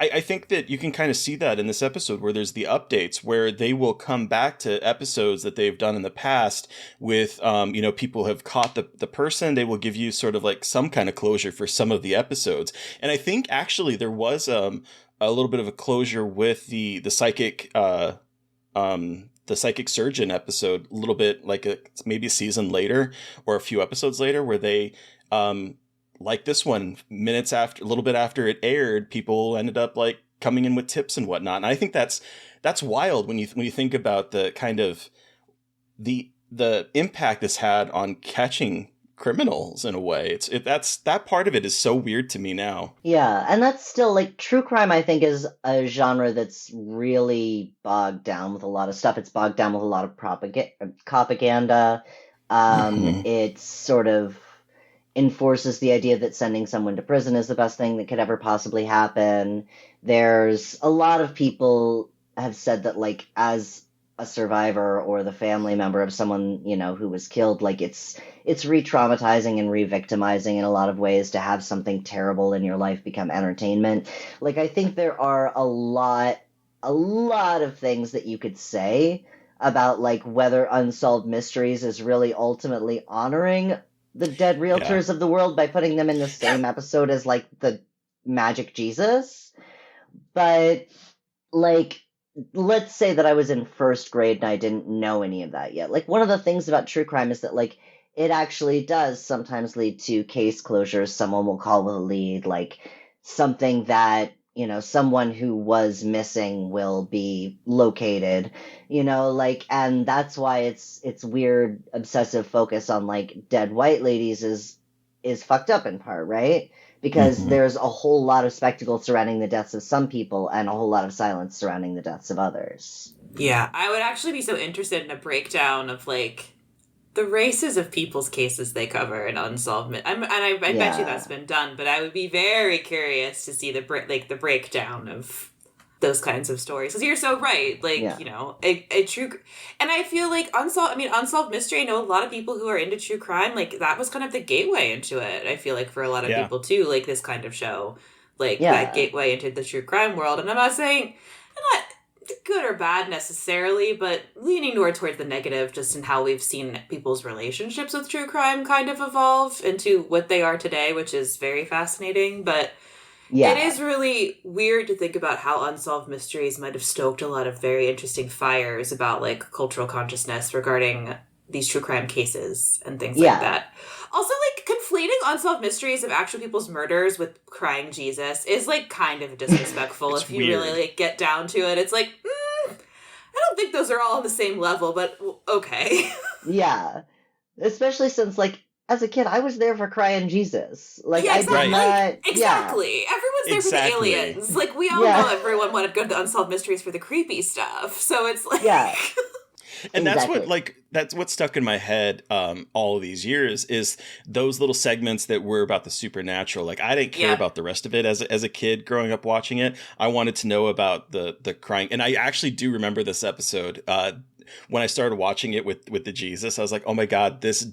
I think that you can kind of see that in this episode where there's the updates where they will come back to episodes that they've done in the past with, people have caught the person. They will give you sort of like some kind of closure for some of the episodes. And I think actually there was a little bit of a closure with the psychic surgeon episode, a little bit like maybe a season later or a few episodes later where they, like this one, a little bit after it aired, people ended up like coming in with tips and whatnot. And I think that's wild when you think about the kind of the impact this had on catching criminals in a way. That part of it is so weird to me now. Yeah, and that's still like true crime, I think, is a genre that's really bogged down with a lot of stuff. It's bogged down with a lot of propaganda. It sort of enforces the idea that sending someone to prison is the best thing that could ever possibly happen. There's a lot of people have said that, like, as a survivor or the family member of someone, who was killed, like, it's re-traumatizing and re-victimizing in a lot of ways to have something terrible in your life become entertainment. Like, I think there are a lot of things that you could say about, like, whether Unsolved Mysteries is really ultimately honoring the dead realtors of the world by putting them in the same episode as, like, the Magic Jesus. But, like, let's say that I was in first grade and I didn't know any of that yet. Like, one of the things about true crime is that, like, it actually does sometimes lead to case closures. Someone will call the lead, like, something that, someone who was missing will be located, and that's why it's weird obsessive focus on, like, dead white ladies is fucked up in part, right? Because there's a whole lot of spectacle surrounding the deaths of some people and a whole lot of silence surrounding the deaths of others. Yeah, I would actually be so interested in a breakdown of, like, the races of people's cases they cover in Unsolved I bet you that's been done, but I would be very curious to see the breakdown of those kinds of stories. Because you're so right, like, a true... And I feel like Unsolved Mystery, I know a lot of people who are into true crime, like, that was kind of the gateway into it, I feel like, for a lot of people, too, like, this kind of show. Like, that gateway into the true crime world. And I'm not saying... I'm not good or bad necessarily, but leaning towards the negative just in how we've seen people's relationships with true crime kind of evolve into what they are today, which is very fascinating. But it is really weird to think about how Unsolved Mysteries might have stoked a lot of very interesting fires about, like, cultural consciousness regarding these true crime cases and things like that. Also, like, conflating Unsolved Mysteries of actual people's murders with crying Jesus is, like, kind of disrespectful if you really, like, get down to it. It's like, I don't think those are all on the same level, but okay. Yeah. Especially since, like, as a kid, I was there for crying Jesus. Like, I did not... Exactly. Yeah. Everyone's there for the aliens. Like, we all know everyone wanted to go to the Unsolved Mysteries for the creepy stuff. So it's like... Yeah. And that's what stuck in my head all of these years is those little segments that were about the supernatural. Like, I didn't care about the rest of it as a kid growing up watching it. I wanted to know about the crying. And I actually do remember this episode when I started watching it with the Jesus. I was like, oh my God, this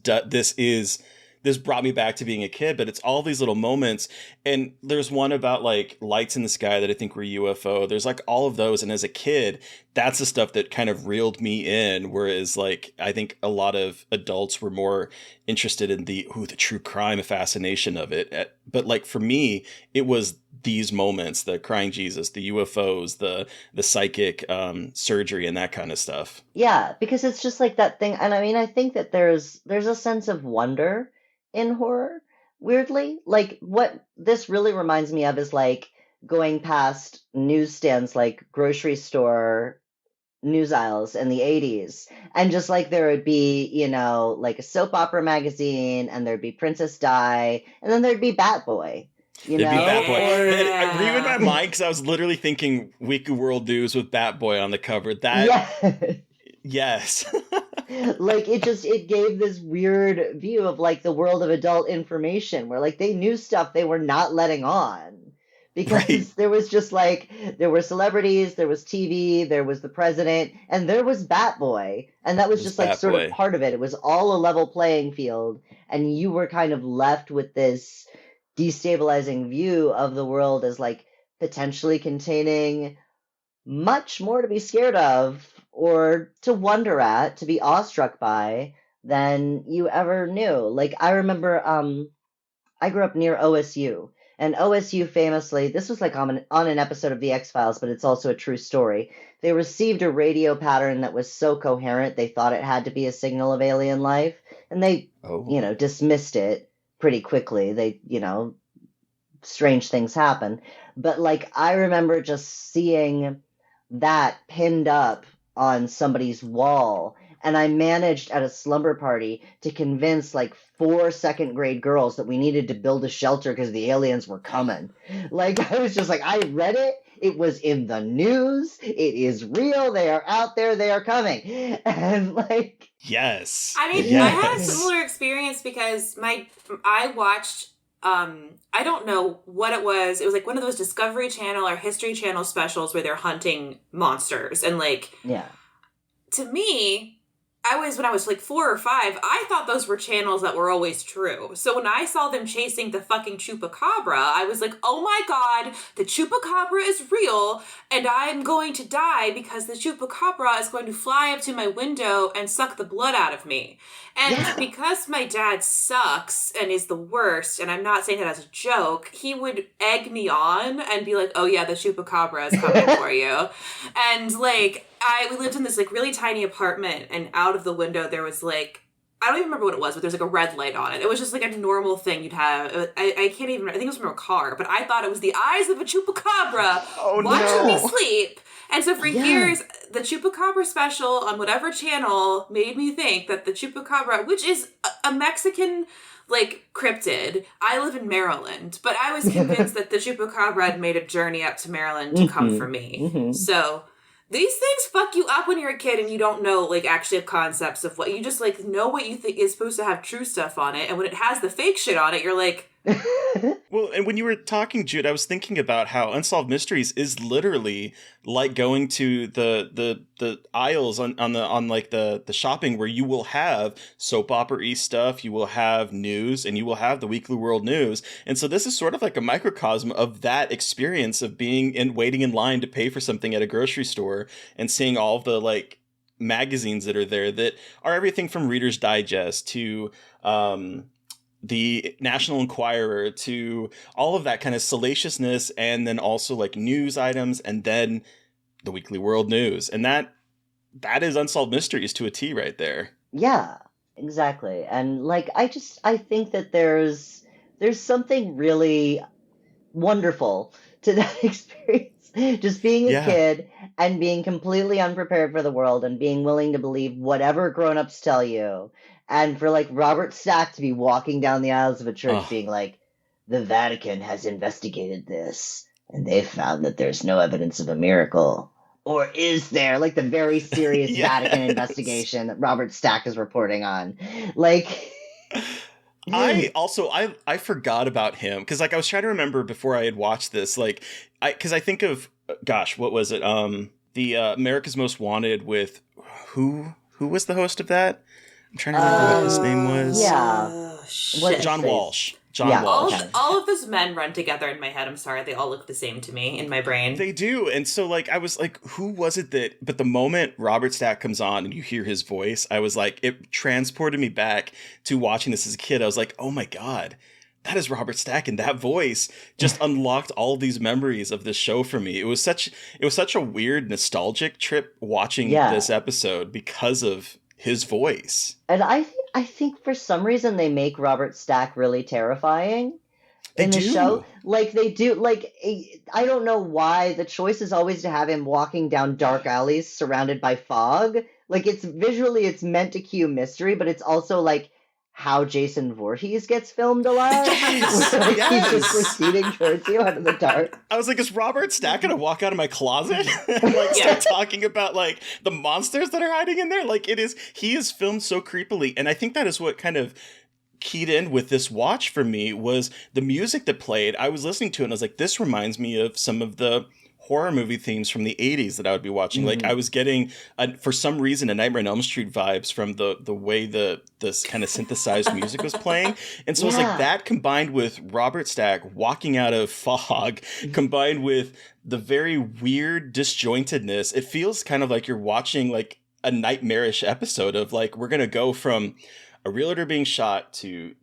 brought me back to being a kid. But it's all these little moments. And there's one about, like, lights in the sky that I think were UFO. There's, like, all of those. And as a kid, that's the stuff that kind of reeled me in. Whereas, like, I think a lot of adults were more interested in the true crime fascination of it. But, like, for me, it was these moments, the crying Jesus, the UFOs, the psychic surgery and that kind of stuff. Yeah, because it's just like that thing. And I mean, I think that there's a sense of wonder in horror, weirdly. Like, what this really reminds me of is, like, going past newsstands, like grocery store news aisles in the 80s. And just like there would be, like a soap opera magazine, and there'd be Princess Di, and then there'd be Bat Boy. It'd be Bat Boy. Yeah. I read in my mind because I was literally thinking Weekly World News with Bat Boy on the cover. Yes. Like it gave this weird view of like the world of adult information where like they knew stuff they were not letting on. Because there was just like, there were celebrities, there was TV, there was the president, and there was Bat Boy. And that was just like sort of part of it. It was all a level playing field. And you were kind of left with this destabilizing view of the world as like potentially containing much more to be scared of or to wonder at, to be awestruck by than you ever knew. Like I remember I grew up near OSU. And OSU famously, this was like on an episode of The X-Files, but it's also a true story. They received a radio pattern that was so coherent they thought it had to be a signal of alien life. And they, dismissed it pretty quickly. They, strange things happen. But like, I remember just seeing that pinned up on somebody's wall. And I managed at a slumber party to convince like 4 second-grade girls that we needed to build a shelter because the aliens were coming. Like, I was just like, I read it. It was in the news. It is real. They are out there. They are coming. And like... Yes. I mean, yes. I had a similar experience because I watched... I don't know what it was. It was like one of those Discovery Channel or History Channel specials where they're hunting monsters. And like... Yeah. To me... when I was like 4 or 5, I thought those were channels that were always true. So when I saw them chasing the fucking chupacabra, I was like, oh my god, the chupacabra is real, and I'm going to die because the chupacabra is going to fly up to my window and suck the blood out of me. And because my dad sucks and is the worst, and I'm not saying that as a joke, he would egg me on and be like, oh yeah, the chupacabra is coming for you. And like, we lived in this like really tiny apartment, and out of the window there was like, I don't even remember what it was, but there's like a red light on it. It was just like a normal thing you'd have. I can't even, I think it was from a car, but I thought it was the eyes of a chupacabra watching me sleep. And so for years, the chupacabra special on whatever channel made me think that the chupacabra, which is a Mexican like cryptid. I live in Maryland, but I was convinced that the chupacabra had made a journey up to Maryland to come for me. Mm-hmm. So these things fuck you up when you're a kid and you don't know, like, actually have concepts of what you just, like, know what you think is supposed to have true stuff on it. And when it has the fake shit on it, you're like... Well, and when you were talking, Jude, I was thinking about how Unsolved Mysteries is literally like going to the aisles on the shopping where you will have soap opera-y stuff, you will have news, and you will have the Weekly World News. And so this is sort of like a microcosm of that experience of waiting in line to pay for something at a grocery store and seeing all of the like magazines that are there that are everything from Reader's Digest to the National Enquirer to all of that kind of salaciousness, and then also like news items, and then the Weekly World News. And that is Unsolved Mysteries to a T right there. Yeah, exactly. And like, I think that there's something really wonderful to that experience. Just being a kid and being completely unprepared for the world and being willing to believe whatever grown-ups tell you. And for like Robert Stack to be walking down the aisles of a church being like, the Vatican has investigated this and they've found that there's no evidence of a miracle. Or is there? Like the very serious Vatican investigation that Robert Stack is reporting on. Like... I forgot about him because like I was trying to remember before I had watched this, like because I think of what was it, the America's Most Wanted with who was the host of that? I'm trying to remember what his name was. John Walsh. Walsh. All of those men run together in my head. I'm sorry, they all look the same to me in my brain. They do. And so like I was like, who was it that, but the moment Robert Stack comes on and you hear his voice, I was like, it transported me back to watching this as a kid. I was like, oh my God, that is Robert Stack, and that voice just unlocked all of these memories of this show for me. It was such a weird nostalgic trip watching this episode because of his voice. And I think for some reason they make Robert Stack really terrifying. in the do. show. Like they do, like I don't know why the choice is always to have him walking down dark alleys surrounded by fog. Like it's visually, it's meant to cue mystery, but it's also like how Jason Voorhees gets filmed a lot. Yes, Where, like, yes. he's just proceeding towards you out of the dark. I was like, is Robert Stack gonna walk out of my closet and like start talking about like the monsters that are hiding in there? Like he is filmed so creepily, and I think that is what kind of keyed in with this watch for me was the music that played. I was listening to it and I was like, this reminds me of some of the horror movie themes from the 80s that I would be watching. Like I was getting for some reason a Nightmare on Elm Street vibes from the way this kind of synthesized music was playing. And so it was like that combined with Robert Stack walking out of fog, combined with the very weird disjointedness. It feels kind of like you're watching like a nightmarish episode of like, we're going to go from a realtor being shot to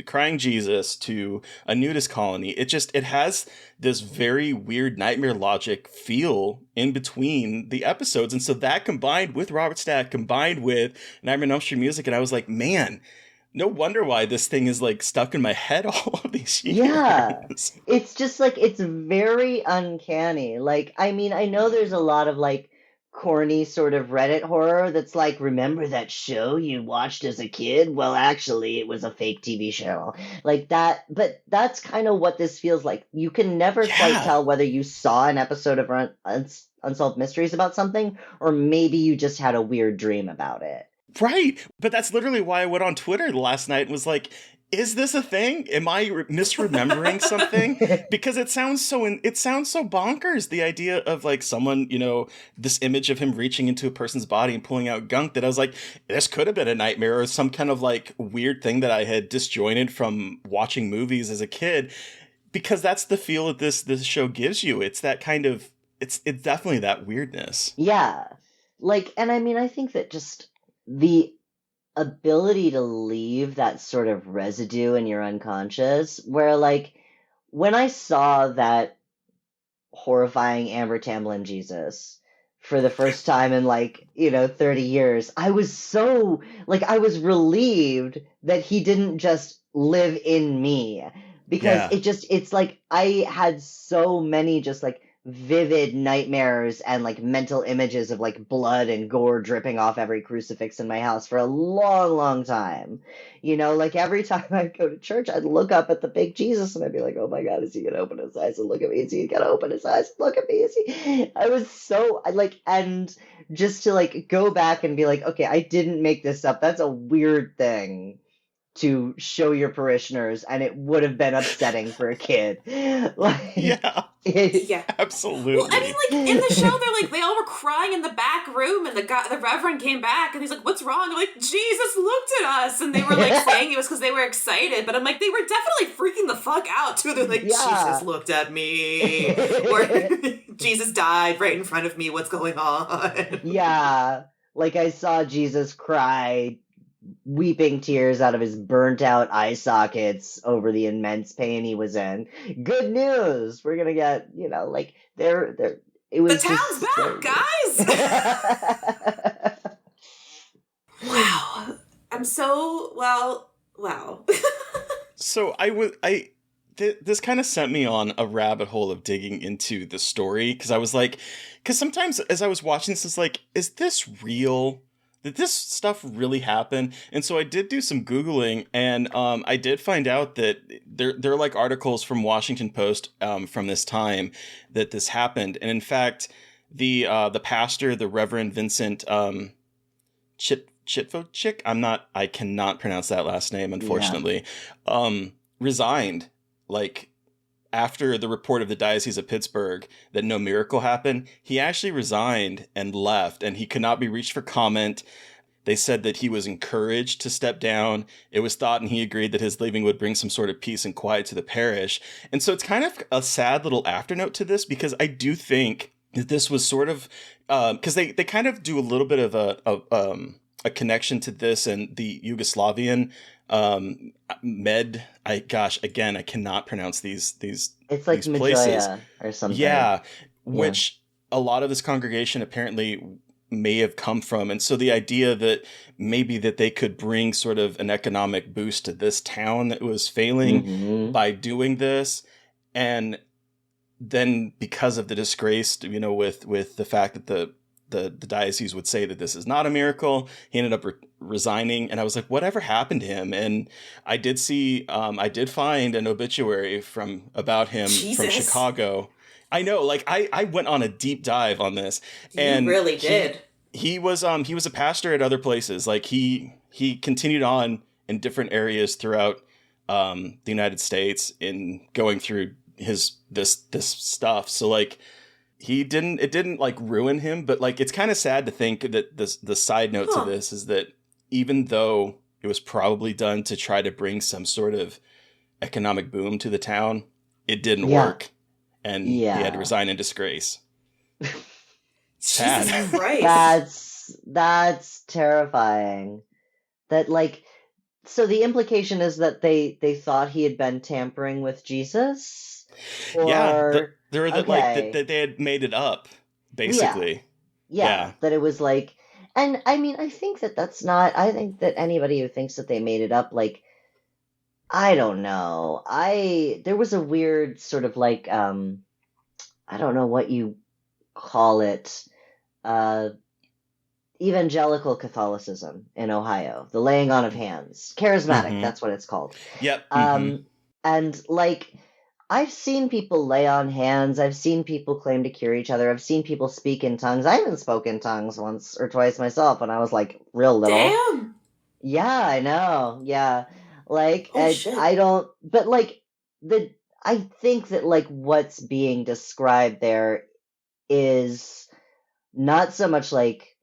crying Jesus to a nudist colony. It has this very weird nightmare logic feel in between the episodes. And so that combined with Robert Stack, combined with Nightmare on Elm Street music, and I was like, man, no wonder why this thing is like stuck in my head all of these years. Yeah. It's just like, it's very uncanny. Like, I mean, I know there's a lot of like corny sort of Reddit horror that's like, remember that show you watched as a kid? Well, actually, it was a fake TV show. Like that, but that's kind of what this feels like. You can never quite tell whether you saw an episode of Unsolved Mysteries about something, or maybe you just had a weird dream about it. Right. But that's literally why I went on Twitter last night and was like, is this a thing? Am I misremembering something? Because it sounds so bonkers. The idea of like someone, this image of him reaching into a person's body and pulling out gunk, that I was like, this could have been a nightmare or some kind of like weird thing that I had disjointed from watching movies as a kid. Because that's the feel that this show gives you. It's that kind of, it's definitely that weirdness. Yeah. Like, and I mean, I think that just the ability to leave that sort of residue in your unconscious, where like when I saw that horrifying Amber Tamblyn Jesus for the first time in 30 years, I was so like, I was relieved that he didn't just live in me, because it's like I had so many just like vivid nightmares and like mental images of like blood and gore dripping off every crucifix in my house for a long time. Like every time I'd go to church, I'd look up at the big Jesus and I'd be like, oh my God, is he gonna open his eyes and look at me? Is he gonna open his eyes and look at me? Is he? I was so and just to like go back and be like, okay, I didn't make this up. That's a weird thing to show your parishioners, and it would have been upsetting for a kid. Absolutely. Well, I mean, like in the show, they're like they all were crying in the back room, and the reverend came back, and he's like, "What's wrong?" They're like, "Jesus looked at us," and they were like saying it was because they were excited, but I'm like, they were definitely freaking the fuck out too. They're like, "Jesus looked at me," or "Jesus died right in front of me. What's going on?" Yeah, like I saw Jesus cry weeping tears out of his burnt out eye sockets over the immense pain he was in. Good news! We're gonna get, like it was the town's back, guys. Wow, I'm so wow. So this kind of sent me on a rabbit hole of digging into the story, because sometimes as I was watching this, it's like, is this real? Did this stuff really happen? And so I did do some Googling, and I did find out that there are like articles from Washington Post from this time that this happened. And in fact, the pastor, the Reverend Vincent Chitvochik, I cannot pronounce that last name, unfortunately, resigned after the report of the Diocese of Pittsburgh that no miracle happened. He actually resigned and left, and he could not be reached for comment. They said that he was encouraged to step down. It was thought, and he agreed, that his leaving would bring some sort of peace and quiet to the parish. And so it's kind of a sad little afternote to this, because I do think that this was sort of, because they kind of do a little bit of a connection to this and the Yugoslavian I cannot pronounce these it's like these places or something. which a lot of this congregation apparently may have come from. And so the idea that maybe that they could bring sort of an economic boost to this town that was failing by doing this. And then because of the disgrace, with the fact that the diocese would say that this is not a miracle, he ended up resigning. And I was like, whatever happened to him? And I did find an obituary about him from Chicago. I know, like I went on a deep dive on this. And you really did. He was a pastor at other places. Like he continued on in different areas throughout the United States in going through this stuff. So like it didn't like ruin him, but like it's kind of sad to think that the side note to this is that even though it was probably done to try to bring some sort of economic boom to the town, it didn't work. And he had to resign in disgrace. Sad. Jesus Christ. That's terrifying. That like, so the implication is that they thought he had been tampering with Jesus? Or, that they had made it up, basically. Yeah, that it was like, and I mean, I think that anybody who thinks that they made it up, like, I don't know. There was a weird sort of like, I don't know what you call it, evangelical Catholicism in Ohio, the laying on of hands, charismatic, that's what it's called. Yep. And like, I've seen people lay on hands. I've seen people claim to cure each other. I've seen people speak in tongues. I even spoke in tongues once or twice myself when I was like real little. Damn. Yeah, I know. Yeah. Like, shit. I don't, but like, I think that like what's being described there is not so much like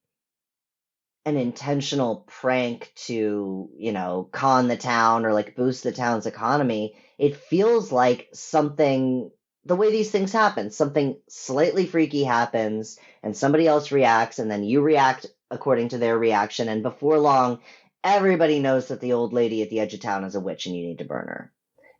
an intentional prank to, con the town or like boost the town's economy. It feels like something, the way these things happen, something slightly freaky happens and somebody else reacts and then you react according to their reaction. And before long, everybody knows that the old lady at the edge of town is a witch and you need to burn her.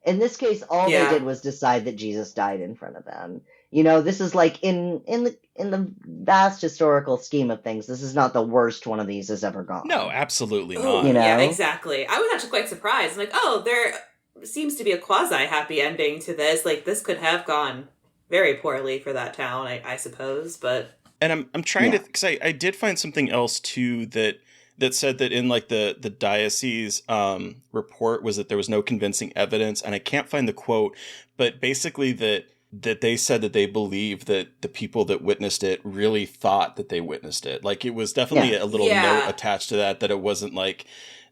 In this case, all they did was decide that Jesus died in front of them. This is like in the vast historical scheme of things, this is not the worst one of these has ever gone. No, absolutely not. not. Yeah, exactly. I was actually quite surprised. I'm like, there seems to be a quasi-happy ending to this. Like, this could have gone very poorly for that town, I suppose, but... And I'm trying to... Because I did find something else, too, that said that in, like, the diocese report was that there was no convincing evidence, and I can't find the quote, but basically that they said that they believed that the people that witnessed it really thought that they witnessed it. Like, it was definitely a little note attached to that it wasn't like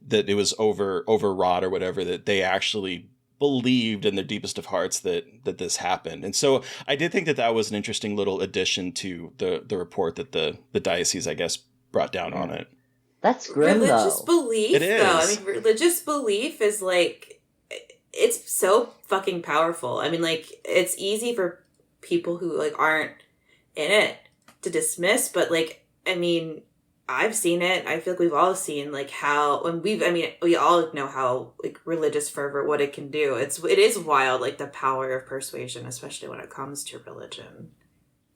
that it was overwrought or whatever, that they actually believed in their deepest of hearts that this happened. And so I did think that was an interesting little addition to the report that the diocese, I guess, brought down on it. That's grim, religious though. Belief, it is. though. I mean, religious belief is like, it's so fucking powerful. I mean, like, it's easy for people who like aren't in it to dismiss, but like, I mean, I've seen it. I feel like we've all seen like how we all know how like religious fervor, what it can do. It is wild, like the power of persuasion, especially when it comes to religion.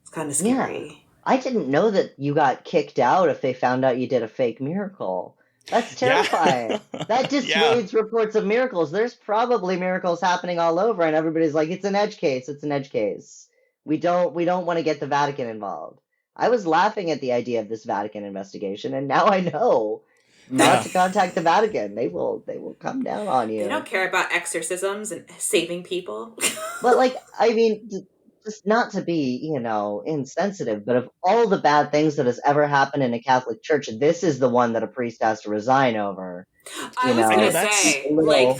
It's kind of scary. Yeah. I didn't know that you got kicked out if they found out you did a fake miracle. That's terrifying. That dissuades reports of miracles. There's probably miracles happening all over, and everybody's like, it's an edge case. It's an edge case. We don't want to get the Vatican involved. I was laughing at the idea of this Vatican investigation, and now I know not to contact the Vatican. They will come down on you. They don't care about exorcisms and saving people. But like, I mean, just not to be, insensitive, but of all the bad things that has ever happened in a Catholic church, this is the one that a priest has to resign over. I was going to say, like,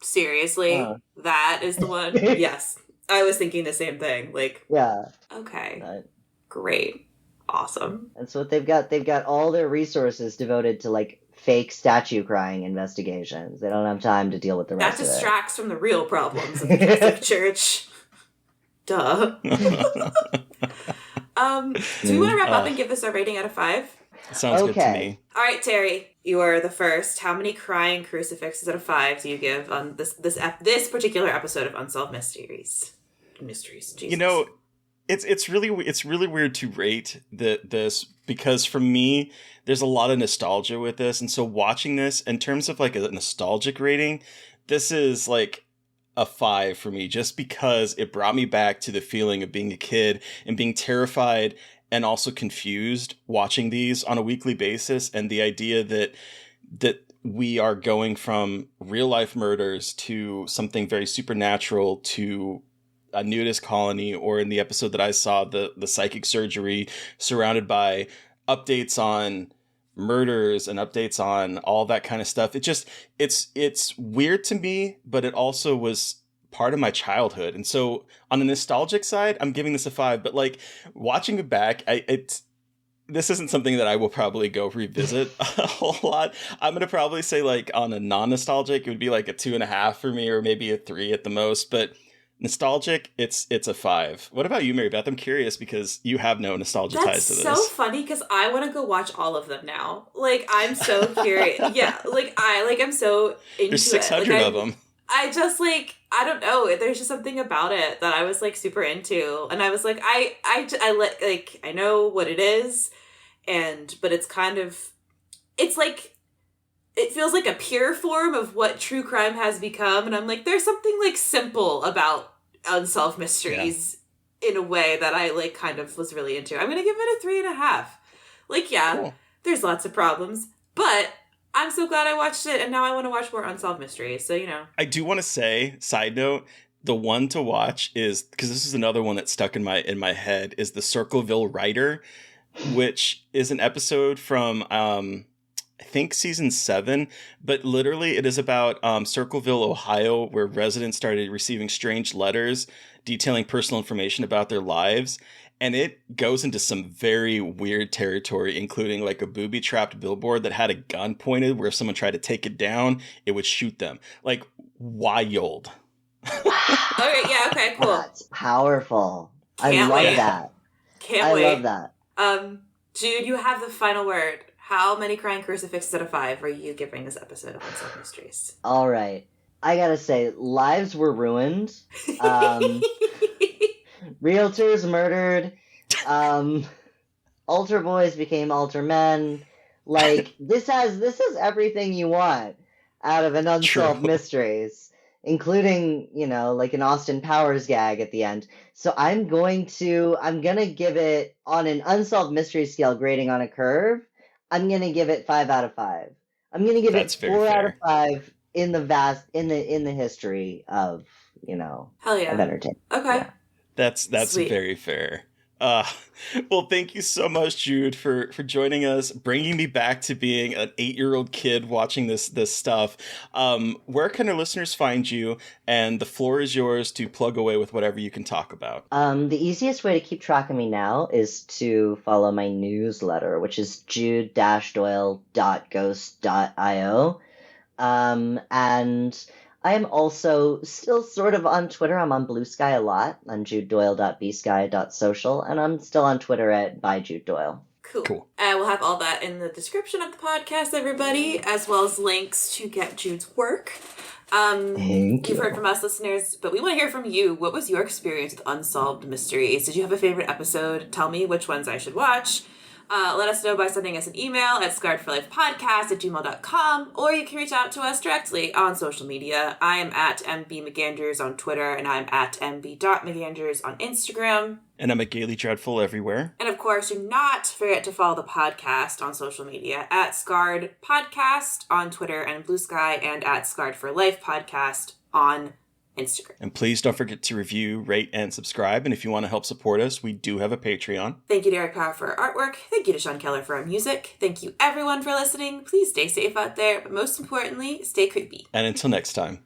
seriously, that is the one? Yes. I was thinking the same thing. Like, yeah. Okay. Right. Great. Awesome. And so what they've got all their resources devoted to, like, fake statue crying investigations. They don't have time to deal with the rest of it. That distracts from the real problems of the Catholic Church. Duh. Do we want to wrap up and give this a rating out of 5? Sounds good to me. All right, Terry, you are the first. How many crying crucifixes out of 5 do you give on this particular episode of Unsolved Mysteries? Jesus. it's really weird to rate this because for me there's a lot of nostalgia with this, and so watching this in terms of like a nostalgic rating, this is like a 5 for me, just because it brought me back to the feeling of being a kid and being terrified and also confused watching these on a weekly basis, and the idea that we are going from real life murders to something very supernatural to a nudist colony, or in the episode that I saw, the psychic surgery, surrounded by updates on murders and updates on all that kind of stuff. It's weird to me, but it also was part of my childhood. And so on the nostalgic side, I'm giving this a 5, but like watching it back, this isn't something that I will probably go revisit a whole lot. I'm going to probably say like on a non-nostalgic, it would be like a 2.5 for me, or maybe a 3 at the most, but nostalgic, it's a 5. What about you, Mary Beth? I'm curious because you have no nostalgia ties to this. That's so funny because I want to go watch all of them now. Like, I'm so curious. Yeah, I'm so into There's 600 it. of them. I just like, I don't know. There's just something about it that I was like super into, and I was like, I know what it is, but it's kind of, it's like, it feels like a pure form of what true crime has become, and I'm like, there's something like simple about Unsolved Mysteries in a way that I like kind of was really into. I'm gonna give it a 3.5. Like, yeah, cool. There's lots of problems, but I'm so glad I watched it, and now I want to watch more Unsolved Mysteries, so, you know. I do want to say, side note, the one to watch is, because this is another one that stuck in my head, is the Circleville Writer, which is an episode from, I think season 7, but literally it is about Circleville, Ohio, where residents started receiving strange letters detailing personal information about their lives. And it goes into some very weird territory, including like a booby-trapped billboard that had a gun pointed where if someone tried to take it down, it would shoot them. Like, wild. Okay, yeah, okay, cool. That's powerful. Can't I love wait. that. Can't wait. I love that. Jude, you have the final word. How many crying crucifixes out of 5 are you giving this episode of Unsolved Mysteries? All right. I gotta say, lives were ruined. Realtors murdered. Altar boys became altar men. Like, this has everything you want out of an Unsolved Mysteries, including, you know, like an Austin Powers gag at the end. So I'm gonna give it, on an Unsolved Mysteries scale grading on a curve, I'm gonna give it 5 out of 5. I'm gonna give it 4 out of 5 in the history of, you know, hell yeah, of entertainment. Okay. Yeah. That's Sweet. very fair. Well, thank you so much, Jude, for joining us, bringing me back to being an 8-year-old kid watching this stuff. Where can our listeners find you? And the floor is yours to plug away with whatever you can talk about. The easiest way to keep track of me now is to follow my newsletter, which is jude-doyle.ghost.io. And I am also still sort of on Twitter. I'm on Blue Sky a lot, on judedoyle.bsky.social, and I'm still on Twitter at @byjudedoyle. Cool. We'll have all that in the description of the podcast, everybody, as well as links to get Jude's work. You've heard from us, listeners, but we want to hear from you. What was your experience with Unsolved Mysteries? Did you have a favorite episode? Tell me which ones I should watch. Let us know by sending us an email at scarredforlifepodcast@gmail.com, or you can reach out to us directly on social media. I am at mbmcanders on Twitter, and I'm at mb.mcanders on Instagram. And I'm at Gaily Dreadful everywhere. And of course, do not forget to follow the podcast on social media at Scarred Podcast on Twitter and Blue Sky, and at Scarred for Life Podcast on Instagram. And please don't forget to review, rate, and subscribe. And if you want to help support us, we do have a Patreon. Thank you to Eric Power for our artwork. Thank you to Sean Keller for our music. Thank you everyone for listening. Please stay safe out there, but most importantly, stay creepy. And until next time.